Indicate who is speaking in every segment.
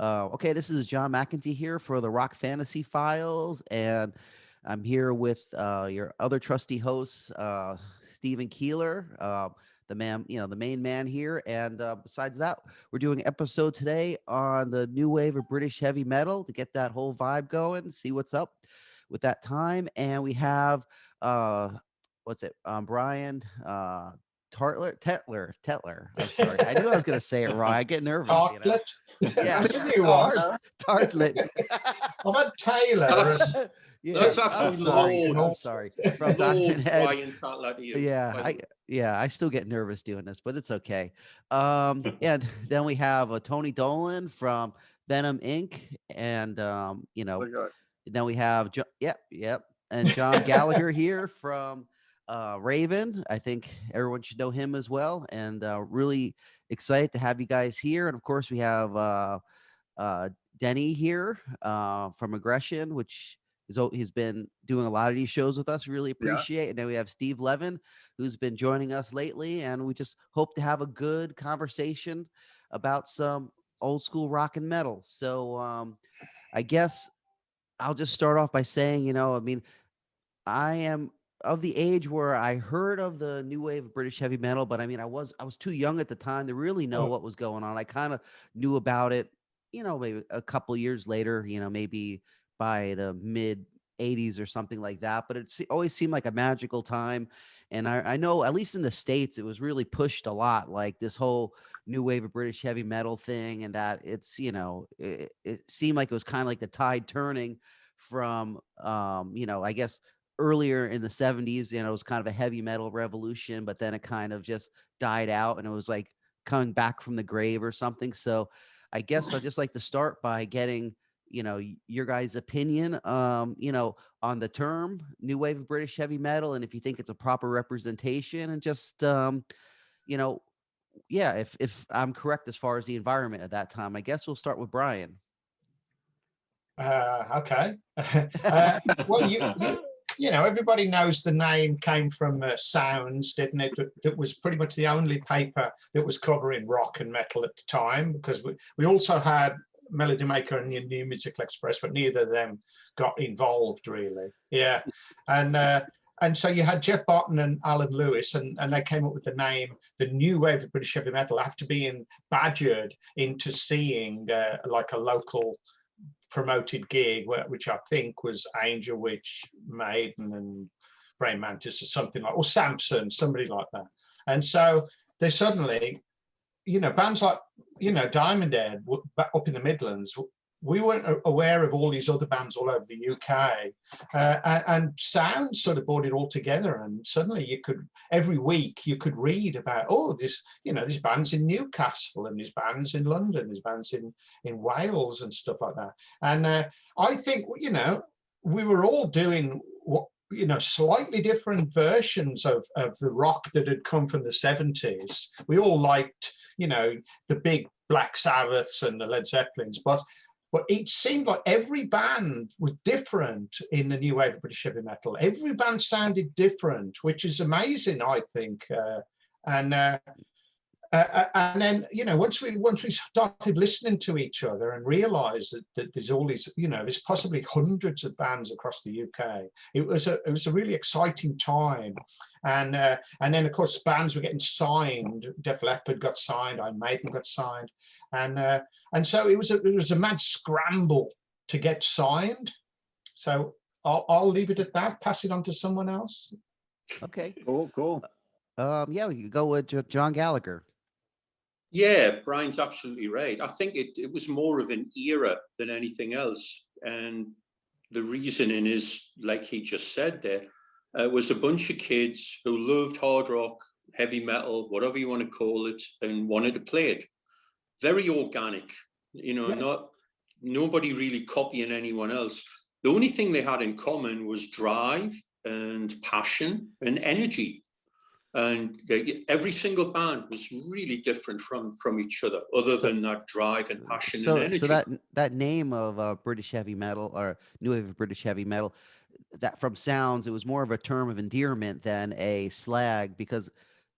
Speaker 1: Okay, this is John McEntee here for the Rock Fantasy Files, and I'm here with your other trusty hosts, Stephen Keeler, the man, the main man here. And besides that, we're doing an episode today on the new wave of British heavy metal to get that whole vibe going, see what's up with that time. And we have, uh, what's it, Brian. Tetler. I'm sorry. I knew I was going to say it wrong. I get nervous,
Speaker 2: Tartlet.
Speaker 1: Yeah,
Speaker 2: That's a new one.
Speaker 1: Tartlet.
Speaker 2: I've had Taylor.
Speaker 1: Yeah,
Speaker 3: That's
Speaker 1: I'm
Speaker 3: actually
Speaker 1: sorry.
Speaker 3: Lord.
Speaker 1: I'm sorry. From
Speaker 3: Lord
Speaker 1: Diamond Head.
Speaker 3: Brian Tatler to you.
Speaker 1: I still get nervous doing this, but it's okay. And then we have Tony Dolan from Venom Inc. And then we have yep, and John Gallagher here from Raven. I think everyone should know him as well, and really excited to have you guys here. And of course, we have Denny here from Aggression, which he's been doing a lot of these shows with us. Really appreciate. And then we have Steve Levin, who's been joining us lately, and we just hope to have a good conversation about some old school rock and metal. So I guess I'll just start off by saying, I am of the age where I heard of the new wave of British heavy metal, but I was too young at the time to really know what was going on. I kind of knew about it, maybe a couple years later, maybe by the mid 80s or something like that. But it always seemed like a magical time. And I know, at least in the States, it was really pushed a lot, like this whole new wave of British heavy metal thing. And that it seemed like it was kind of like the tide turning from, I guess earlier in the 70s, it was kind of a heavy metal revolution, but then it kind of just died out and it was like coming back from the grave or something. So I guess I'd just like to start by getting, your guys' opinion, on the term new wave of British heavy metal, and if you think it's a proper representation, and just, if I'm correct as far as the environment at that time. I guess we'll start with Brian.
Speaker 2: Okay. Well, everybody knows the name came from Sounds, didn't it? That was pretty much the only paper that was covering rock and metal at the time, because we also had Melody Maker and New Musical Express, but neither of them got involved really. Yeah. And so you had Jeff Barton and Alan Lewis, and they came up with the name, the new wave of British heavy metal, after being badgered into seeing like a local promoted gig, which I think was Angel Witch, Maiden, and Brain Mantis, or something like, or Samson, somebody like that. And so they suddenly, bands like, Diamond Head up in the Midlands, we weren't aware of all these other bands all over the UK, and Sound sort of brought it all together. And suddenly every week you could read about, this band's in Newcastle, and these bands in London, these bands in Wales and stuff like that. And I think, we were all doing what, slightly different versions of the rock that had come from the 70s. We all liked, the big Black Sabbaths and the Led Zeppelins, but it seemed like every band was different in the new wave of British heavy metal. Every band sounded different, which is amazing, I think. And then, once we started listening to each other and realised that there's all these, there's possibly hundreds of bands across the UK. It was a really exciting time, and then of course bands were getting signed. Def Leppard got signed, Iron Maiden got signed, and so it was a mad scramble to get signed. So I'll leave it at that. Pass it on to someone else.
Speaker 1: Okay.
Speaker 4: Cool.
Speaker 1: We could go with John Gallagher.
Speaker 3: Yeah, Brian's absolutely right. I think it was more of an era than anything else. And the reasoning is, like he just said there, it was a bunch of kids who loved hard rock, heavy metal, whatever you want to call it, and wanted to play it. Very organic, nobody really copying anyone else. The only thing they had in common was drive and passion and energy. And every single band was really different from each other, other than that drive and passion and energy.
Speaker 1: So that name of British heavy metal, or new wave of British heavy metal, that from Sounds, it was more of a term of endearment than a slag, because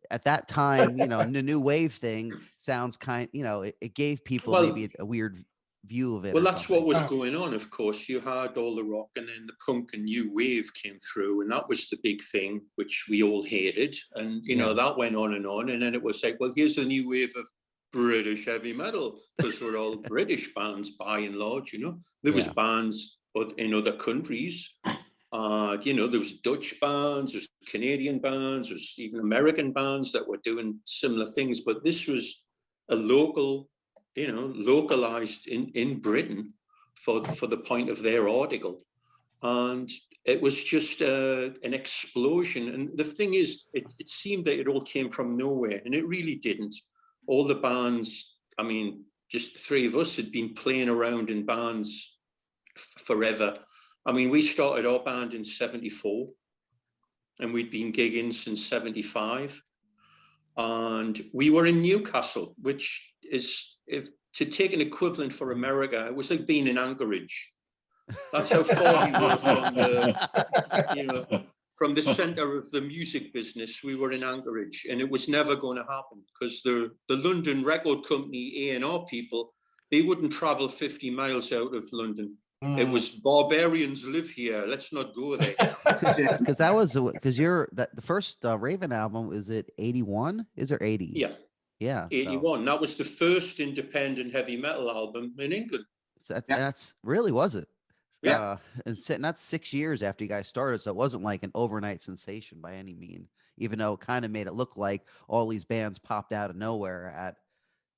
Speaker 1: at that time, the new wave thing sounds it gave people maybe a weird view of it.
Speaker 3: Well, that's what was
Speaker 2: Oh.
Speaker 3: going on, of course. You had all the rock, and then the punk and new wave came through, and that was the big thing, which we all hated. And, you know, that went on. And then it was like, well, here's a new wave of British heavy metal, because we're all British bands by and large, you know. There was bands in other countries. You know, there was Dutch bands, there's Canadian bands, there's even American bands that were doing similar things. But this was a local, you know, localized in Britain for the point of their article. And it was just an explosion. And the thing is, it seemed that it all came from nowhere, and it really didn't. All the bands, I mean, just the three of us had been playing around in bands forever. I mean, we started our band in 74, and we'd been gigging since 75. And we were in Newcastle, which is, if to take an equivalent for America, it was like being in Anchorage. That's how far we were from the, you know, from the center of the music business. We were in Anchorage, and it was never going to happen, because the London record company A&R people, they wouldn't travel 50 miles out of London. It was barbarians live here. Let's not go there.
Speaker 1: Because that was because the first Raven album, is it 81? Is there 80?
Speaker 3: Yeah.
Speaker 1: Yeah.
Speaker 3: 81. So. That was the first independent heavy metal album in England.
Speaker 1: So that's really, was it?
Speaker 3: Yeah.
Speaker 1: And that's 6 years after you guys started. So it wasn't like an overnight sensation by any mean, even though it kind of made it look like all these bands popped out of nowhere at,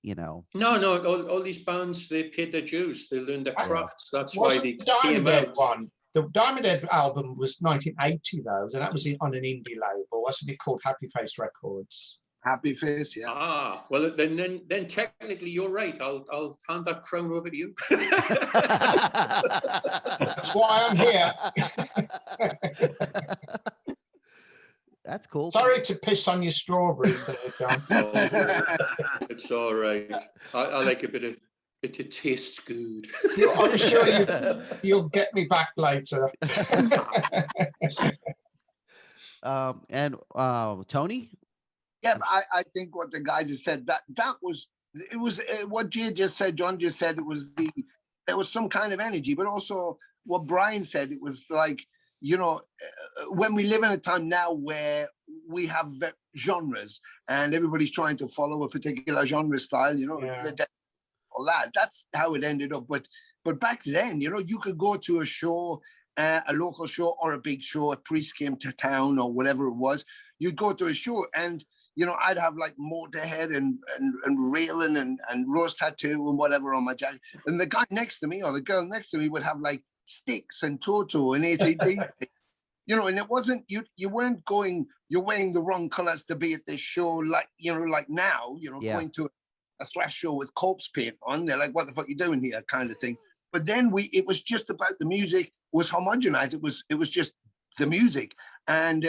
Speaker 1: you know.
Speaker 3: No, all these bands, they paid their dues. They learned their crafts. That's
Speaker 2: Wasn't
Speaker 3: why they
Speaker 2: the
Speaker 3: came
Speaker 2: Diamond
Speaker 3: out.
Speaker 2: one. The Diamond Head album was 1980, though, and that was on an indie label. Wasn't it called Happy Face Records?
Speaker 4: Happy Face, yeah.
Speaker 3: Ah, well, then technically you're right. I'll hand that crown over to you.
Speaker 2: That's why I'm here.
Speaker 1: That's cool.
Speaker 2: Sorry to piss on your strawberries there, John.
Speaker 3: It's all right. I like a bit of it tastes good.
Speaker 2: I'm sure you'll get me back later.
Speaker 1: And Tony?
Speaker 4: Yeah, but I think what the guys just said, that was what Jay just said, John just said, there was some kind of energy, but also what Brian said, it was like, you know, when we live in a time now where we have genres and everybody's trying to follow a particular genre style, you know, all that's how it ended up. But back then, you know, you could go to a show, a local show or a big show, a priest came to town or whatever it was. You'd go to a show and, you know, I'd have like Motorhead and Railing and Rose Tattoo and whatever on my jacket. And the guy next to me or the girl next to me would have like Styx and Toto and ACD. You know, and it wasn't, you weren't going, you're wearing the wrong colors to be at this show, like, you know, like now, you know, going to a thrash show with corpse paint on, they're like, what the fuck are you doing here, kind of thing. But then it was just about the music was homogenized. It was just the music. And,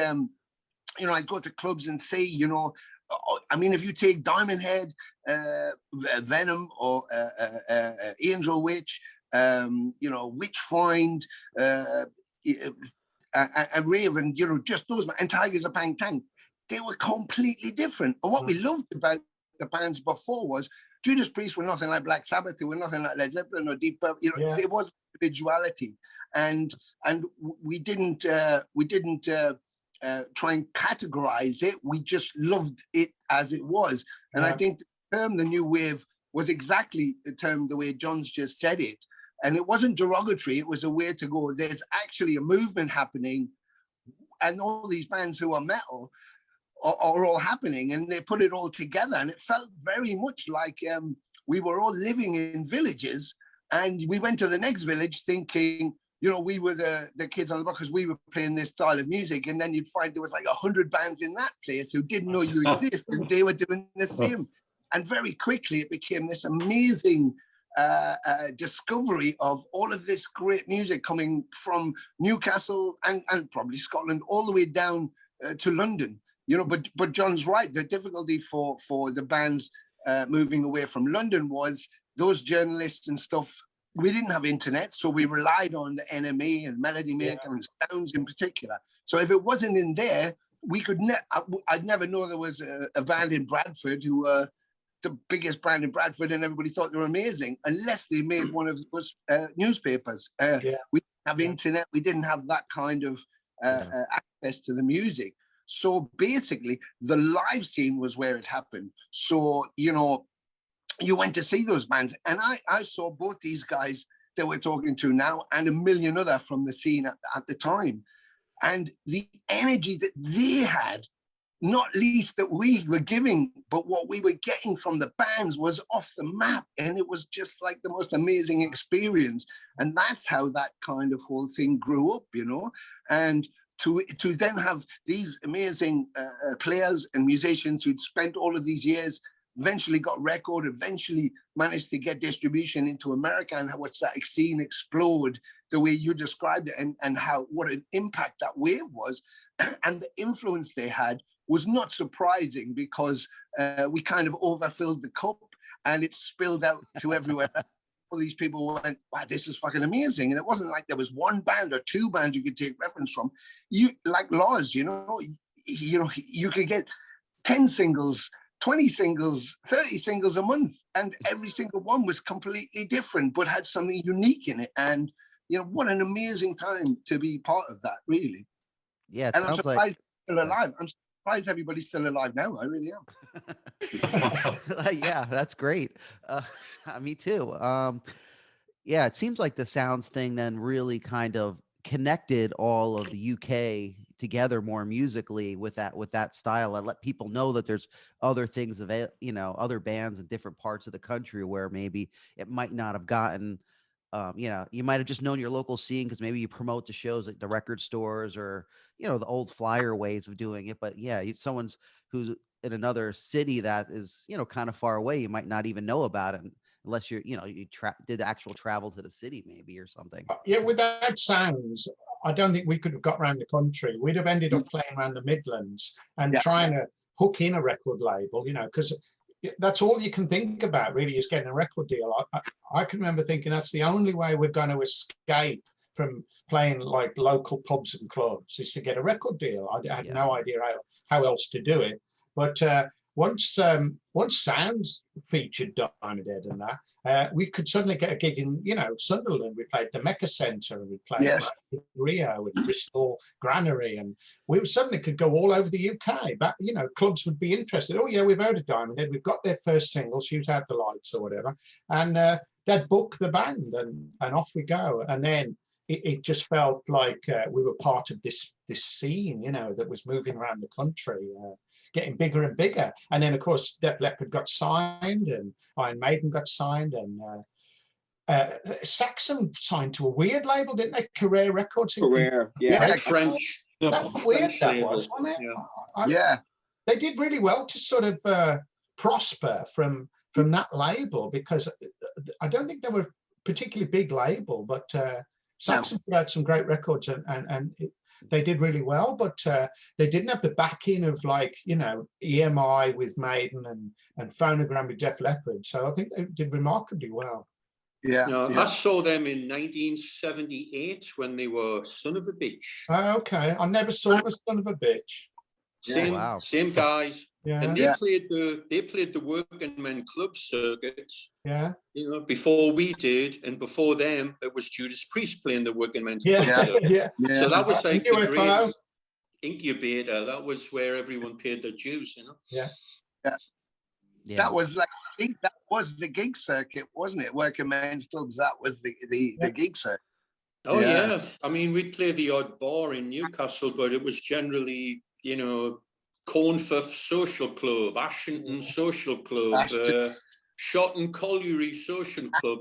Speaker 4: you know, I'd go to clubs and see, you know, I mean, if you take Diamond Head, Venom or Angel Witch, you know, Witchfind, and Raven, you know, just those, and Tigers of Pang Tang, they were completely different. And what we loved about the bands before was Judas Priest were nothing like Black Sabbath, they were nothing like Led Zeppelin or Deep Purple, you know, there was individuality. And we didn't try and categorize it, we just loved it as it was. And I think the term, the new wave, was exactly the term the way John's just said it. And it wasn't derogatory, it was a way to go, there's actually a movement happening, and all these bands who are metal are all happening, and they put it all together. And it felt very much like we were all living in villages, and we went to the next village thinking, you know, we were the kids on the block because we were playing this style of music. And then you'd find there was like 100 bands in that place who didn't know you exist, and they were doing the same. And very quickly it became this amazing discovery of all of this great music coming from Newcastle and probably Scotland all the way down to London. You know, but John's right. The difficulty for the bands moving away from London was those journalists and stuff. We didn't have internet, so we relied on the NME and Melody Maker and Sounds in particular. So if it wasn't in there, we could I'd never know there was a band in Bradford who were the biggest brand in Bradford and everybody thought they were amazing, unless they made one of those newspapers. We didn't have internet. We didn't have that kind of access to the music. So basically, the live scene was where it happened. So, you know, you went to see those bands. And I saw both these guys that we're talking to now and a million other from the scene at the time. And the energy that they had, not least that we were giving, but what we were getting from the bands was off the map. And it was just like the most amazing experience. And that's how that kind of whole thing grew up, you know. And to then have these amazing players and musicians who'd spent all of these years, eventually got record, eventually managed to get distribution into America, and watch that scene explode the way you described it, and how what an impact that wave was, and the influence they had was not surprising, because we kind of overfilled the cup and it spilled out to everywhere. All these people went, wow, this is fucking amazing. And it wasn't like there was one band or two bands you could take reference from. You, like Laws, you could get 10 singles, 20 singles, 30 singles a month, and every single one was completely different, but had something unique in it. And, you know, what an amazing time to be part of that, really.
Speaker 1: Yeah,
Speaker 4: and I'm surprised still alive. I'm surprised everybody's still alive now. I really am.
Speaker 1: Yeah, that's great. Me too. Yeah, it seems like the Sounds thing then really kind of connected all of the UK together more musically with that style, and let people know that there's other things other bands in different parts of the country where maybe it might not have gotten. You might have just known your local scene because maybe you promote the shows at the record stores, or the old flyer ways of doing it. But yeah, someone's who's in another city that is kind of far away, you might not even know about it unless you did actual travel to the city maybe or something.
Speaker 2: Yeah, without Sounds, I don't think we could have got around the country. We'd have ended up playing around the Midlands and trying to hook in a record label, because that's all you can think about really, is getting a record deal. I can remember thinking that's the only way we're going to escape from playing like local pubs and clubs, is to get a record deal. I had no idea how else to do it. But once Sounds featured Diamond Head and that, we could suddenly get a gig in Sunderland. We played the Mecca Centre, and we played Rio and Bristol Granary, and we suddenly could go all over the UK. But clubs would be interested. Oh yeah, we've heard of Diamond Head. We've got their first single, Shoot Out the Lights or whatever, and they'd book the band, and off we go. And then it just felt like we were part of this scene, that was moving around the country. Getting bigger and bigger. And then, of course, Def Leppard got signed, and Iron Maiden got signed, and Saxon signed to a weird label, didn't they? Career Records.
Speaker 5: Career,
Speaker 3: French.
Speaker 2: That was weird, that was, wasn't it? They did really well to sort of prosper from that label, because I don't think they were a particularly big label, but Saxon put out some great records, and they did really well, but they didn't have the backing of EMI with Maiden and Phonogram with Def Leppard. So I think they did remarkably well.
Speaker 3: I saw them in 1978 when they were Son of a Bitch.
Speaker 2: Okay, I never saw the Son of a Bitch.
Speaker 3: Same guys.
Speaker 2: Yeah.
Speaker 3: And they played the working men club circuits.
Speaker 2: Yeah.
Speaker 3: Before we did, and before them, it was Judas Priest playing the working men's club circuit. So that was like the great incubator. That was where everyone paid their dues.
Speaker 2: Yeah.
Speaker 4: That was that was the gig circuit, wasn't it? Working men's clubs. That was the gig circuit.
Speaker 3: Oh yeah. I mean, we'd play the odd bar in Newcastle, but it was generally, Cornforth Social Club, Ashington Social Club, Shotton Colliery Social Club.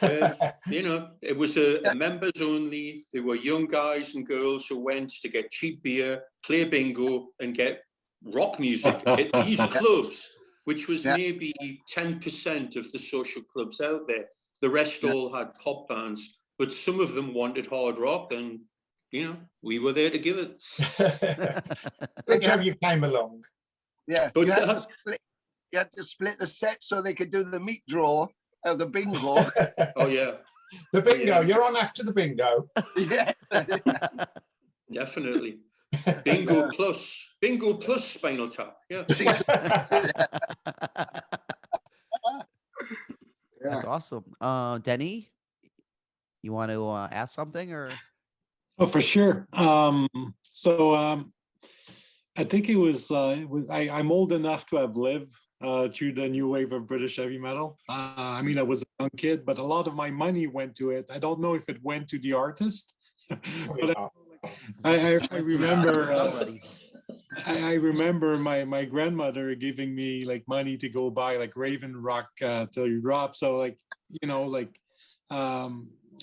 Speaker 3: It was a members only. There were young guys and girls who went to get cheap beer, play bingo, and get rock music at these clubs, which was maybe 10% of the social clubs out there. The rest all had pop bands, but some of them wanted hard rock, and we were there to give it.
Speaker 2: Good job you came along.
Speaker 4: Yeah, you had to split the set so they could do the meat draw of the bingo.
Speaker 3: Oh yeah,
Speaker 2: the bingo. You're on after the bingo.
Speaker 4: Yeah,
Speaker 3: definitely. Bingo plus Spinal Tap. Yeah.
Speaker 1: That's awesome. Denny, you want to ask something or?
Speaker 5: Oh, for sure. I think I'm old enough to have lived through the new wave of British heavy metal. I mean, I was a young kid, but a lot of my money went to it. I don't know if it went to the artist, but I remember. I remember my grandmother giving me like money to go buy like Raven Rock till you drop. So like, you know, like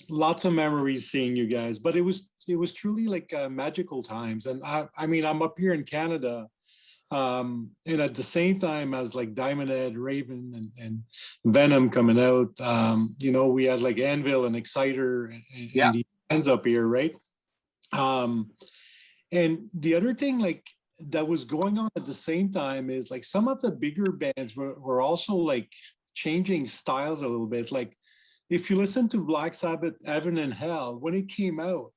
Speaker 5: lots of memories seeing you guys, but it was truly like magical times. And I mean, I'm up here in Canada, and at the same time as like Diamond Head, Raven, and Venom coming out, you know, we had like Anvil and Exciter and the bands up here, right? And the other thing like that was going on at the same time is like some of the bigger bands were also like changing styles a little bit. Like if you listen to Black Sabbath, Heaven and Hell, when it came out,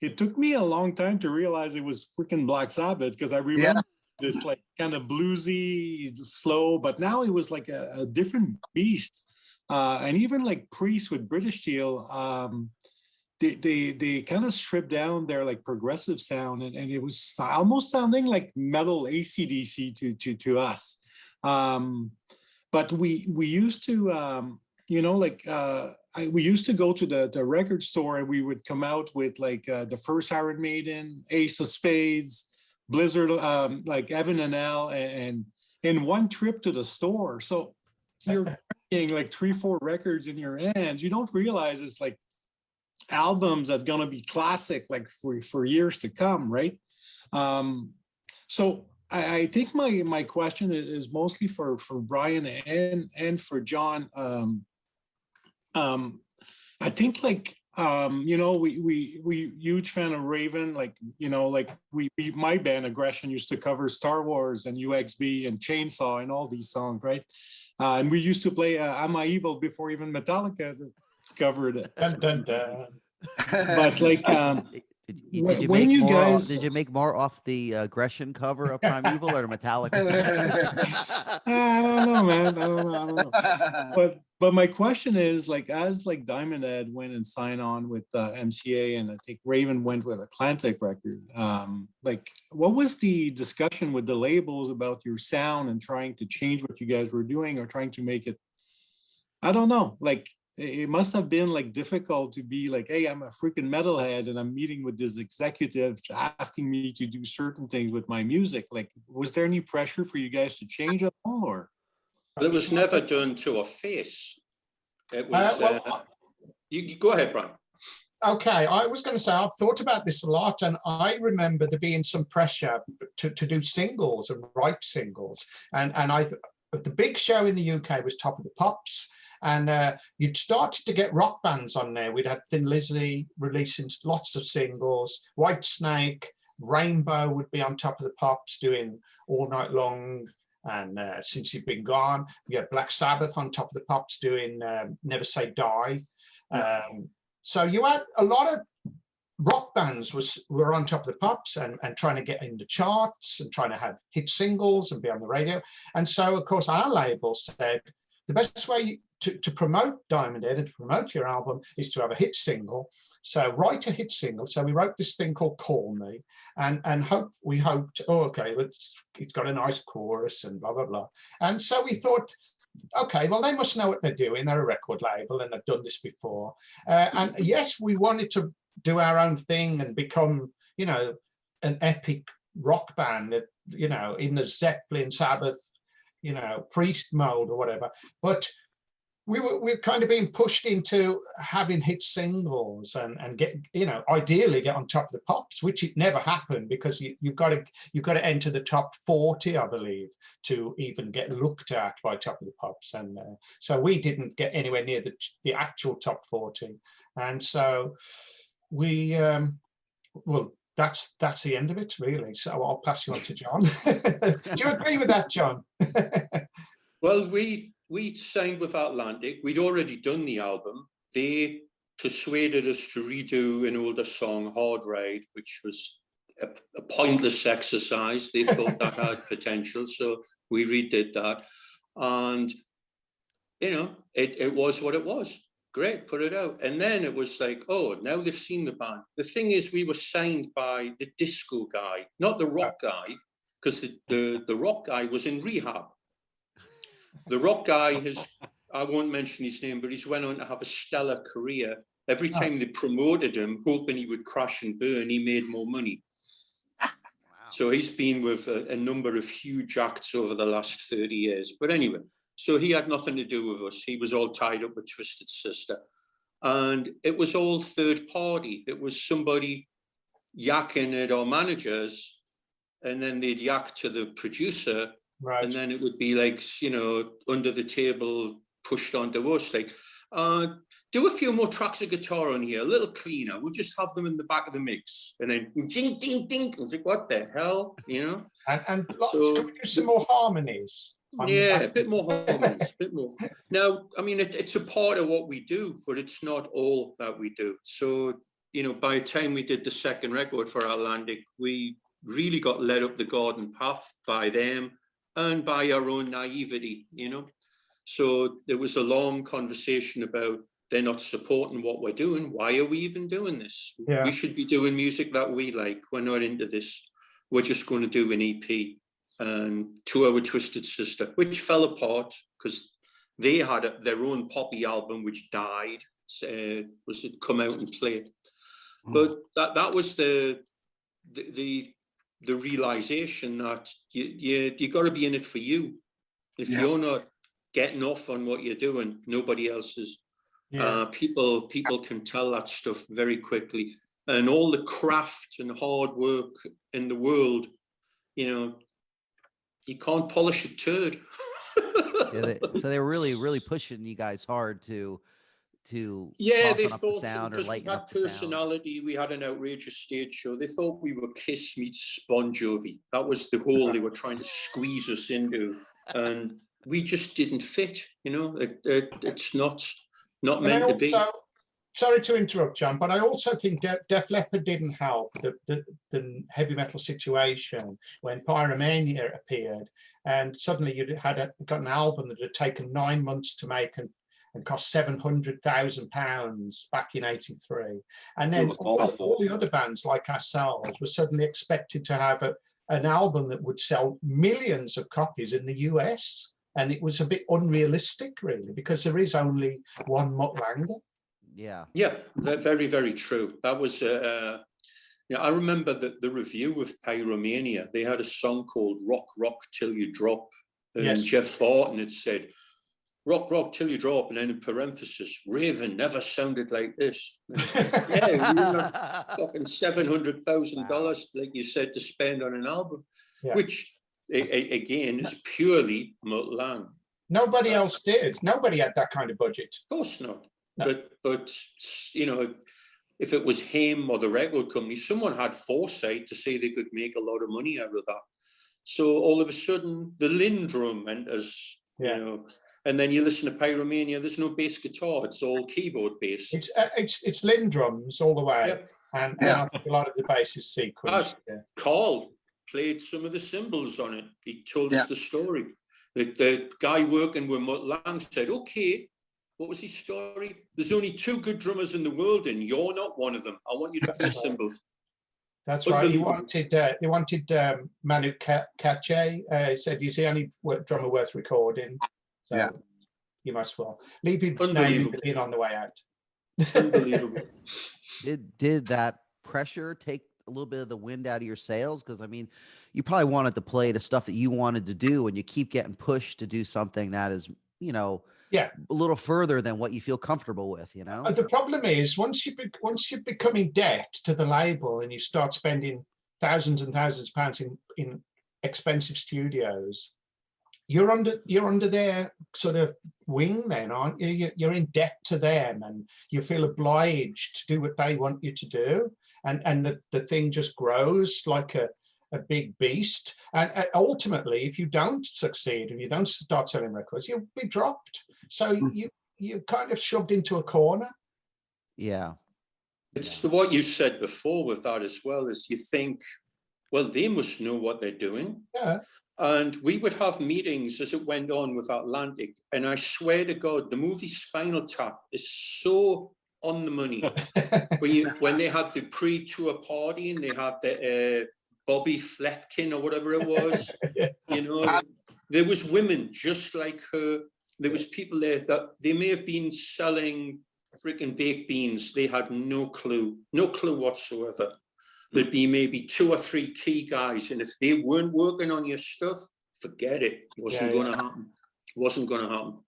Speaker 5: it took me a long time to realize it was freaking Black Sabbath, because I remember this like kind of bluesy, slow, but now it was like a different beast. And even like Priest with British Steel, they kind of stripped down their like progressive sound, and it was almost sounding like metal AC/DC to us. But we used to you know, like we used to go to the record store, and we would come out with like the first Iron Maiden, Ace of Spades, Blizzard, like Evan and Al, and in one trip to the store. So you're carrying like 3-4 records in your hands. You don't realize it's like albums that's gonna be classic like for years to come, right? So I think my question is mostly for Brian and for John. I think like you know, we huge fan of Raven, like, you know, like we my band Aggression used to cover Star Wars and UXB and Chainsaw and all these songs, right? And we used to play Am I Evil before even Metallica covered it.
Speaker 2: Dun, dun, dun.
Speaker 5: But like
Speaker 1: did you make more off the Aggression cover of Primeval or Metallica?
Speaker 5: I don't know, man. I don't know. But my question is, like, as like Diamond Head went and signed on with MCA, and I think Raven went with Atlantic record, like what was the discussion with the labels about your sound and trying to change what you guys were doing, or trying to make it, I don't know, like it must have been like difficult to be like, hey, I'm a freaking metalhead and I'm meeting with this executive asking me to do certain things with my music. Like, was there any pressure for you guys to change at all, or?
Speaker 3: Well, it was never done to a face. It was. You go ahead, Brian.
Speaker 2: Okay, I was going to say, I've thought about this a lot, and I remember there being some pressure to do singles and write singles. And the big show in the UK was Top of the Pops, and you'd started to get rock bands on there. We'd had Thin Lizzy releasing lots of singles, White Snake, Rainbow would be on Top of the Pops doing All Night Long, and Since You've Been Gone. We had Black Sabbath on Top of the Pops doing Never Say Die. So you had a lot of rock bands were on Top of the Pops and trying to get in the charts and trying to have hit singles and be on the radio. And so, of course, our label said the best way to promote Diamond Head and to promote your album is to have a hit single. So write a hit single. So we wrote this thing called Call Me, and we hoped, oh, okay, it's got a nice chorus and blah, blah, blah. And so we thought, okay, well, they must know what they're doing. They're a record label and they've done this before. And yes, we wanted to do our own thing and become, you know, an epic rock band that, you know, in the Zeppelin, Sabbath, you know, Priest mode or whatever. But we're kind of being pushed into having hit singles and get, you know, ideally get on Top of the Pops, which it never happened because you've got to enter the top 40, I believe, to even get looked at by Top of the Pops. And so we didn't get anywhere near the actual top 40. And so we, well, that's the end of it, really. So I'll pass you on to John. Do you agree with that, John?
Speaker 3: Well, we signed with Atlantic. We'd already done the album. They persuaded us to redo an older song, Hard Ride, which was a pointless exercise. They thought that had potential, so we redid that. And you know, it was what it was. Great, put it out. And then it was like, oh, now they've seen the band. The thing is, we were signed by the disco guy, not the rock guy, because the rock guy was in rehab. The rock guy has, I won't mention his name, but he's went on to have a stellar career. Every time they promoted him, hoping he would crash and burn, he made more money. Wow. So he's been with a number of huge acts over the last 30 years. But anyway, so he had nothing to do with us. He was all tied up with Twisted Sister. And it was all third party. It was somebody yakking at our managers, and then they'd yak to the producer. Right. And then it would be like, you know, under the table, pushed onto us, like, do a few more tracks of guitar on here, a little cleaner. We'll just have them in the back of the mix. And then ding, ding, ding. I was like, what the hell, you know?
Speaker 2: And so, can we do some more harmonies?
Speaker 3: Yeah, a bit more harmonies, a bit more. Now, I mean, it's a part of what we do, but it's not all that we do. So, you know, by the time we did the second record for Atlantic, we really got led up the garden path by them and by our own naivety, you know? So there was a long conversation about they're not supporting what we're doing. Why are we even doing this? Yeah. We should be doing music that we like. We're not into this. We're just going to do an EP and tour with Twisted Sister, which fell apart because they had their own poppy album, which died. Was it come out and play? But that was the realization that you got to be in it for you. If you're not getting off on what you're doing, nobody else is. Yeah. People can tell that stuff very quickly, and all the craft and hard work in the world, you know, you can't polish a turd.
Speaker 1: So they were really pushing you guys hard to
Speaker 3: they thought
Speaker 1: the sound
Speaker 3: because we had personality, we had an outrageous stage show. They thought we were Kiss meets Bon Jovi. That was the hole they were trying to squeeze us into, and we just didn't fit. You know, it's not meant to be.
Speaker 2: Sorry to interrupt, John, but I also think Def Leppard didn't help the heavy metal situation when Pyromania appeared, and suddenly you got an album that had taken 9 months to make and cost £700,000 back in '83, and then all the other bands like ourselves were suddenly expected to have an album that would sell millions of copies in the US, and it was a bit unrealistic, really, because there is only one Mutt Lange.
Speaker 1: Yeah,
Speaker 3: very, very true. That was, I remember the review of Pyromania. They had a song called "Rock, Rock Till You Drop," and Jeff Barton had said, "Rock, rock till you drop," and then in parenthesis, "Raven never sounded like this." Yeah, we have fucking $700,000, like you said, to spend on an album, which again is purely Mutt Lange.
Speaker 2: Nobody else did. Nobody had that kind of budget.
Speaker 3: Of course not. No. But you know, if it was him or the record company, someone had foresight to say they could make a lot of money out of that. So all of a sudden, the Lindrum enters, you know. And then you listen to Pyromania, there's no bass guitar, it's all keyboard bass.
Speaker 2: It's Lindrums all the way, and I think a lot of the bass is sequenced.
Speaker 3: Carl played some of the cymbals on it. He told us the story. The guy working with Mutt Lange said, okay, what was his story? There's only 2 good drummers in the world and you're not one of them. I want you to play cymbals.
Speaker 2: That's right. He wanted Manu Katché. He said he's the only drummer worth recording. So you must well leave him in on the way out.
Speaker 3: Unbelievable.
Speaker 1: Did that pressure take a little bit of the wind out of your sails? Because I mean, you probably wanted to play the stuff that you wanted to do, and you keep getting pushed to do something that is, you know, a little further than what you feel comfortable with. You know,
Speaker 2: the problem is once you become in debt to the label and you start spending thousands and thousands of pounds in expensive studios, you're under their sort of wing then, aren't you? You're in debt to them and you feel obliged to do what they want you to do. And the thing just grows like a big beast. And ultimately, if you don't succeed and you don't start selling records, you'll be dropped. So you're kind of shoved into a corner.
Speaker 1: Yeah.
Speaker 3: It's what you said before with that as well, is you think, well, they must know what they're doing.
Speaker 2: Yeah.
Speaker 3: And we would have meetings as it went on with Atlantic. And I swear to God, the movie Spinal Tap is so on the money. when they had the pre-tour party and they had the Bobby Flethkin or whatever it was, you know, there was women just like her. There was people there that they may have been selling freaking baked beans. They had no clue whatsoever. There'd be maybe 2 or 3 key guys, and if they weren't working on your stuff, forget it. It wasn't going to happen. It wasn't going to happen.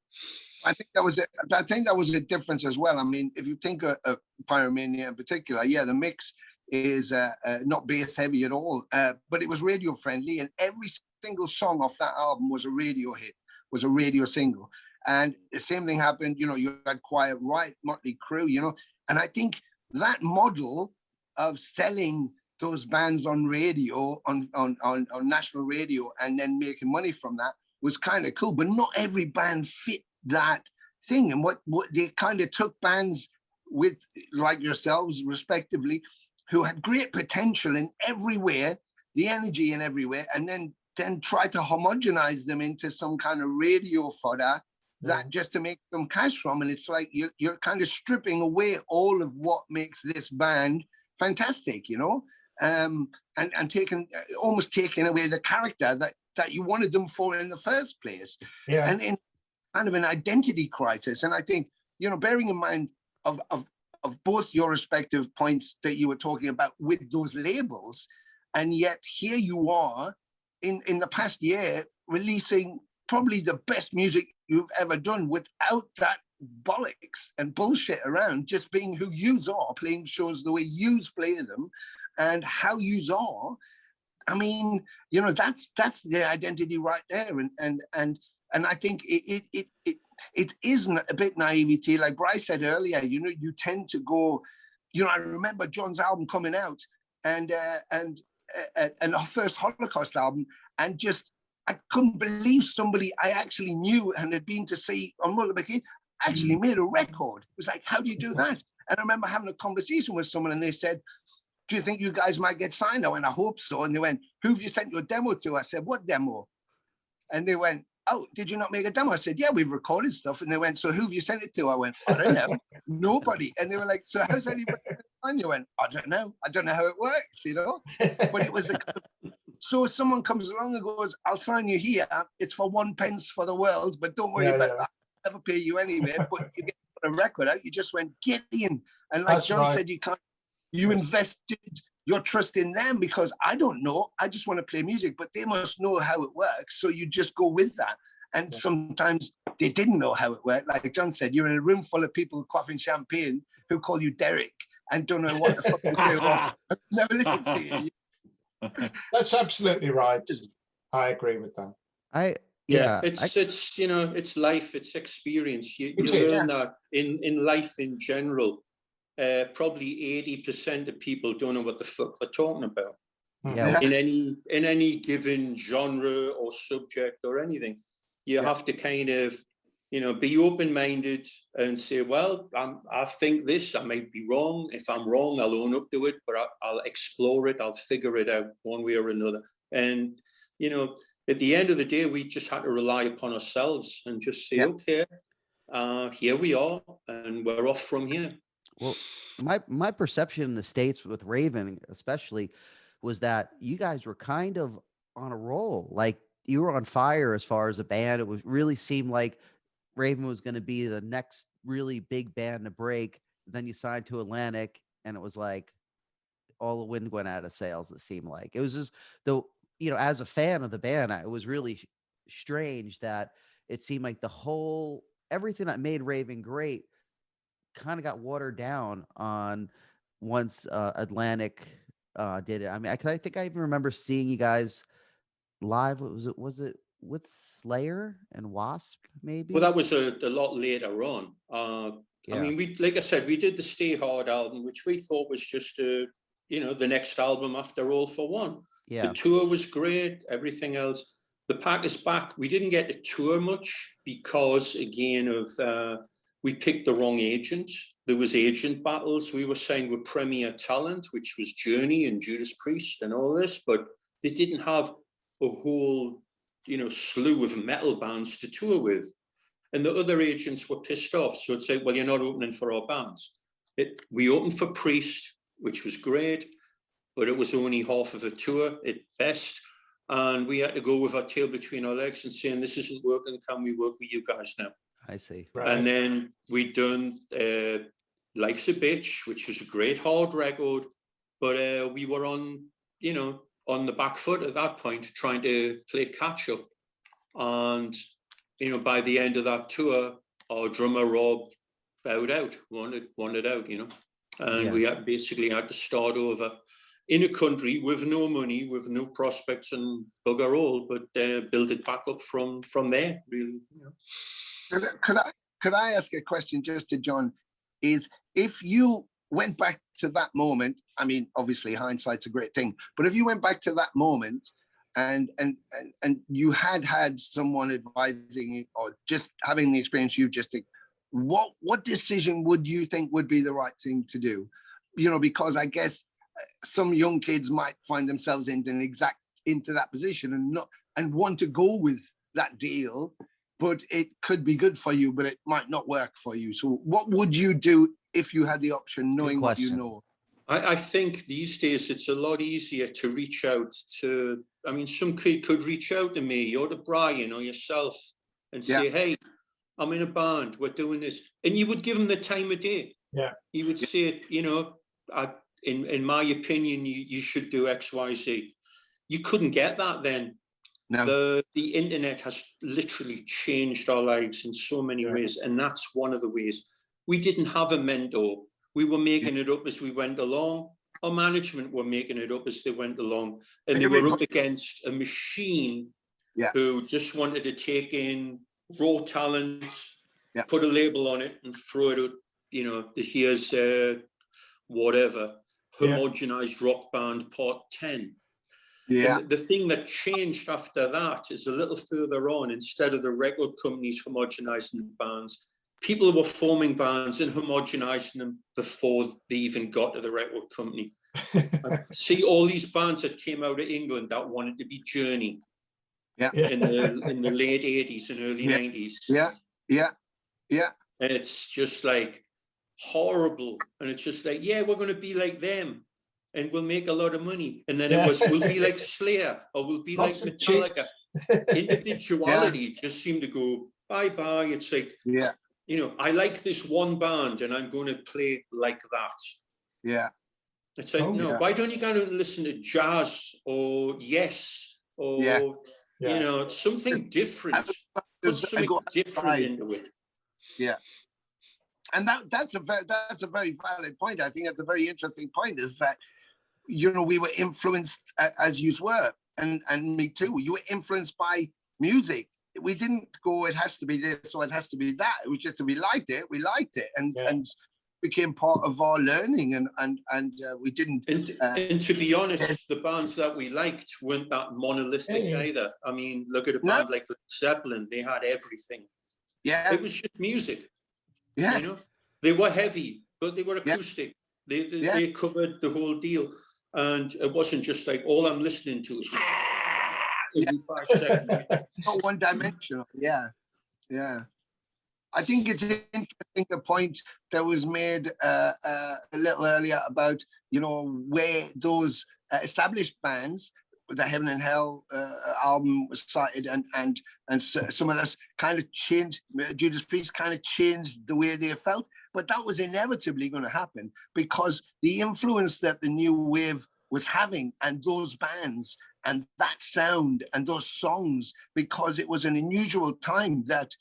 Speaker 4: I think that was it. I think that was a difference as well. I mean, if you think of Pyromania in particular, yeah, the mix is not bass heavy at all, but it was radio friendly, and every single song off that album was a radio hit, was a radio single. And the same thing happened, you know, you had Quiet Riot, Motley Crue, you know, and I think that model of selling those bands on radio, on national radio, and then making money from that was kind of cool. But not every band fit that thing. And what they kind of took bands with, like yourselves, respectively, who had great potential in everywhere, the energy in everywhere, and then try to homogenize them into some kind of radio fodder that just to make them cash from. And it's like you're kind of stripping away all of what makes this band fantastic, you know, and almost taking away the character that you wanted them for in the first place. Yeah. And in kind of an identity crisis. And I think, you know, bearing in mind of both your respective points that you were talking about with those labels, and yet here you are in the past year releasing probably the best music you've ever done without that bollocks and bullshit around, just being who yous are, playing shows the way yous play them and how yous are. I mean, you know, that's the identity right there. And I think it isn't a bit naivety. Like Bryce said earlier, you know, you tend to go, you know, I remember John's album coming out and our first Holocaust album, and just I couldn't believe somebody I actually knew and had been to see on Nwobhm actually made a record. It was like, how do you do that? And I remember having a conversation with someone and they said, do you think you guys might get signed? I went, I hope so. And they went, who have you sent your demo to? I said, what demo? And they went, oh, did you not make a demo? I said, yeah, we've recorded stuff. And they went, so who have you sent it to? I went, I don't know, nobody. And they were like, so how's anybody on you? Went, I don't know how it works, you know? But it was so someone comes along and goes, I'll sign you here. It's for 1 pence for the world, but don't worry about that. I'll never pay you anyway. But you get a record out. You just went, get in. And like John said, you invested your trust in them because I don't know. I just want to play music, but they must know how it works. So you just go with that. And sometimes they didn't know how it worked. Like John said, you're in a room full of people quaffing champagne who call you Derek and don't know what the fuck you're doing. I've never listened to you.
Speaker 2: That's absolutely right. I agree with that.
Speaker 3: It's you know, it's life, it's experience. You learn that in life in general. Probably 80% of people don't know what the fuck they're talking about. Yeah. In any given genre or subject or anything, you have to kind of, you know, be open-minded and say, well, I think this, I might be wrong. If I'm wrong, I'll own up to it, but I'll explore it. I'll figure it out one way or another. And, you know, at the end of the day, we just had to rely upon ourselves and just say, okay, here we are, and we're off from here.
Speaker 1: Well, my perception in the States with Raven especially was that you guys were kind of on a roll. Like you were on fire as far as a band. It was really seemed like Raven was going to be the next really big band to break. Then you signed to Atlantic and it was like all the wind went out of sails. It seemed like it was just you know, as a fan of the band, it was really strange that it seemed like everything that made Raven great kind of got watered down on once Atlantic did it. I mean, I think I even remember seeing you guys live. Was it with Slayer and Wasp, maybe?
Speaker 3: Well, that was a lot later on. I mean, like I said, we did the Stay Hard album, which we thought was just the next album after All for One. Yeah. The tour was great. Everything else. The Pack is Back. We didn't get to tour much because, again, of we picked the wrong agents. There was agent battles. We were signed with Premier Talent, which was Journey and Judas Priest and all this, but they didn't have a whole slew of metal bands to tour with. And the other agents were pissed off. So it'd say, well, you're not opening for our bands. We opened for Priest, which was great, but it was only half of a tour at best. And we had to go with our tail between our legs and saying, this isn't working. Can we work with you guys now?
Speaker 1: I see.
Speaker 2: Right.
Speaker 3: And then we'd done Life's a Bitch, which was a great hard record. But we were on the back foot at that point, trying to play catch up. And, by the end of that tour, our drummer, Rob, bowed out, wanted out, and we basically had to start over in a country with no money, with no prospects and bugger all, but build it back up from there, really.
Speaker 4: Could I ask a question just to John? Is if you went back to that moment, I mean, obviously hindsight's a great thing, but if you went back to that moment and you had someone advising you or just having the experience you just did, what decision would you think would be the right thing to do? Because I guess some young kids might find themselves into that position and want to go with that deal, but it could be good for you, but it might not work for you. So what would you do if you had the option, knowing what you know?
Speaker 3: I think these days it's a lot easier to reach out to, some kid could reach out to me or to Brian or yourself and say, hey, I'm in a band, we're doing this. And you would give them the time of day.
Speaker 2: Yeah.
Speaker 3: You would say, in my opinion, you should do X, Y, Z. You couldn't get that then. No. The internet has literally changed our lives in so many ways. And that's one of the ways. We didn't have a mentor. We were making it up as we went along. Our management were making it up as they went along. And they were up against a machine who just wanted to take in raw talent, put a label on it and throw it out, here's whatever, homogenized rock band part 10. Yeah. And the thing that changed after that is a little further on, instead of the record companies homogenizing bands, people were forming bands and homogenizing them before they even got to the record company. See all these bands that came out of England that wanted to be Journey in the late 80s and early 90s. And it's just like horrible. And it's just like, we're going to be like them and we'll make a lot of money. And then it was, we'll be like Slayer or we'll be like Metallica. Individuality just seemed to go bye-bye. It's like, I like this one band and I'm going to play like that. Yeah. It's like, why don't you go and listen to jazz or Yes or, something different. Put something different into it. Yeah.
Speaker 4: And that's a very valid point. I think that's a very interesting point, is that, we were influenced as you were, and me too. You were influenced by music. We didn't go, it has to be this or it has to be that. It was just that we liked it and became part of our learning and we didn't.
Speaker 3: And to be honest, the bands that we liked weren't that monolithic either. I mean, look at a band like Led Zeppelin. They had everything. Yeah. It was just music. Yeah. They were heavy, but they were acoustic. They covered the whole deal. And it wasn't just like, all I'm listening to is every 5 seconds.
Speaker 4: Not one dimensional. Yeah. I think it's interesting, the point that was made a little earlier about, where those established bands, the Heaven and Hell album was cited, and some of this kind of changed, Judas Priest kind of changed the way they felt, but that was inevitably going to happen because the influence that the new wave was having and those bands and that sound and those songs, because it was an unusual time that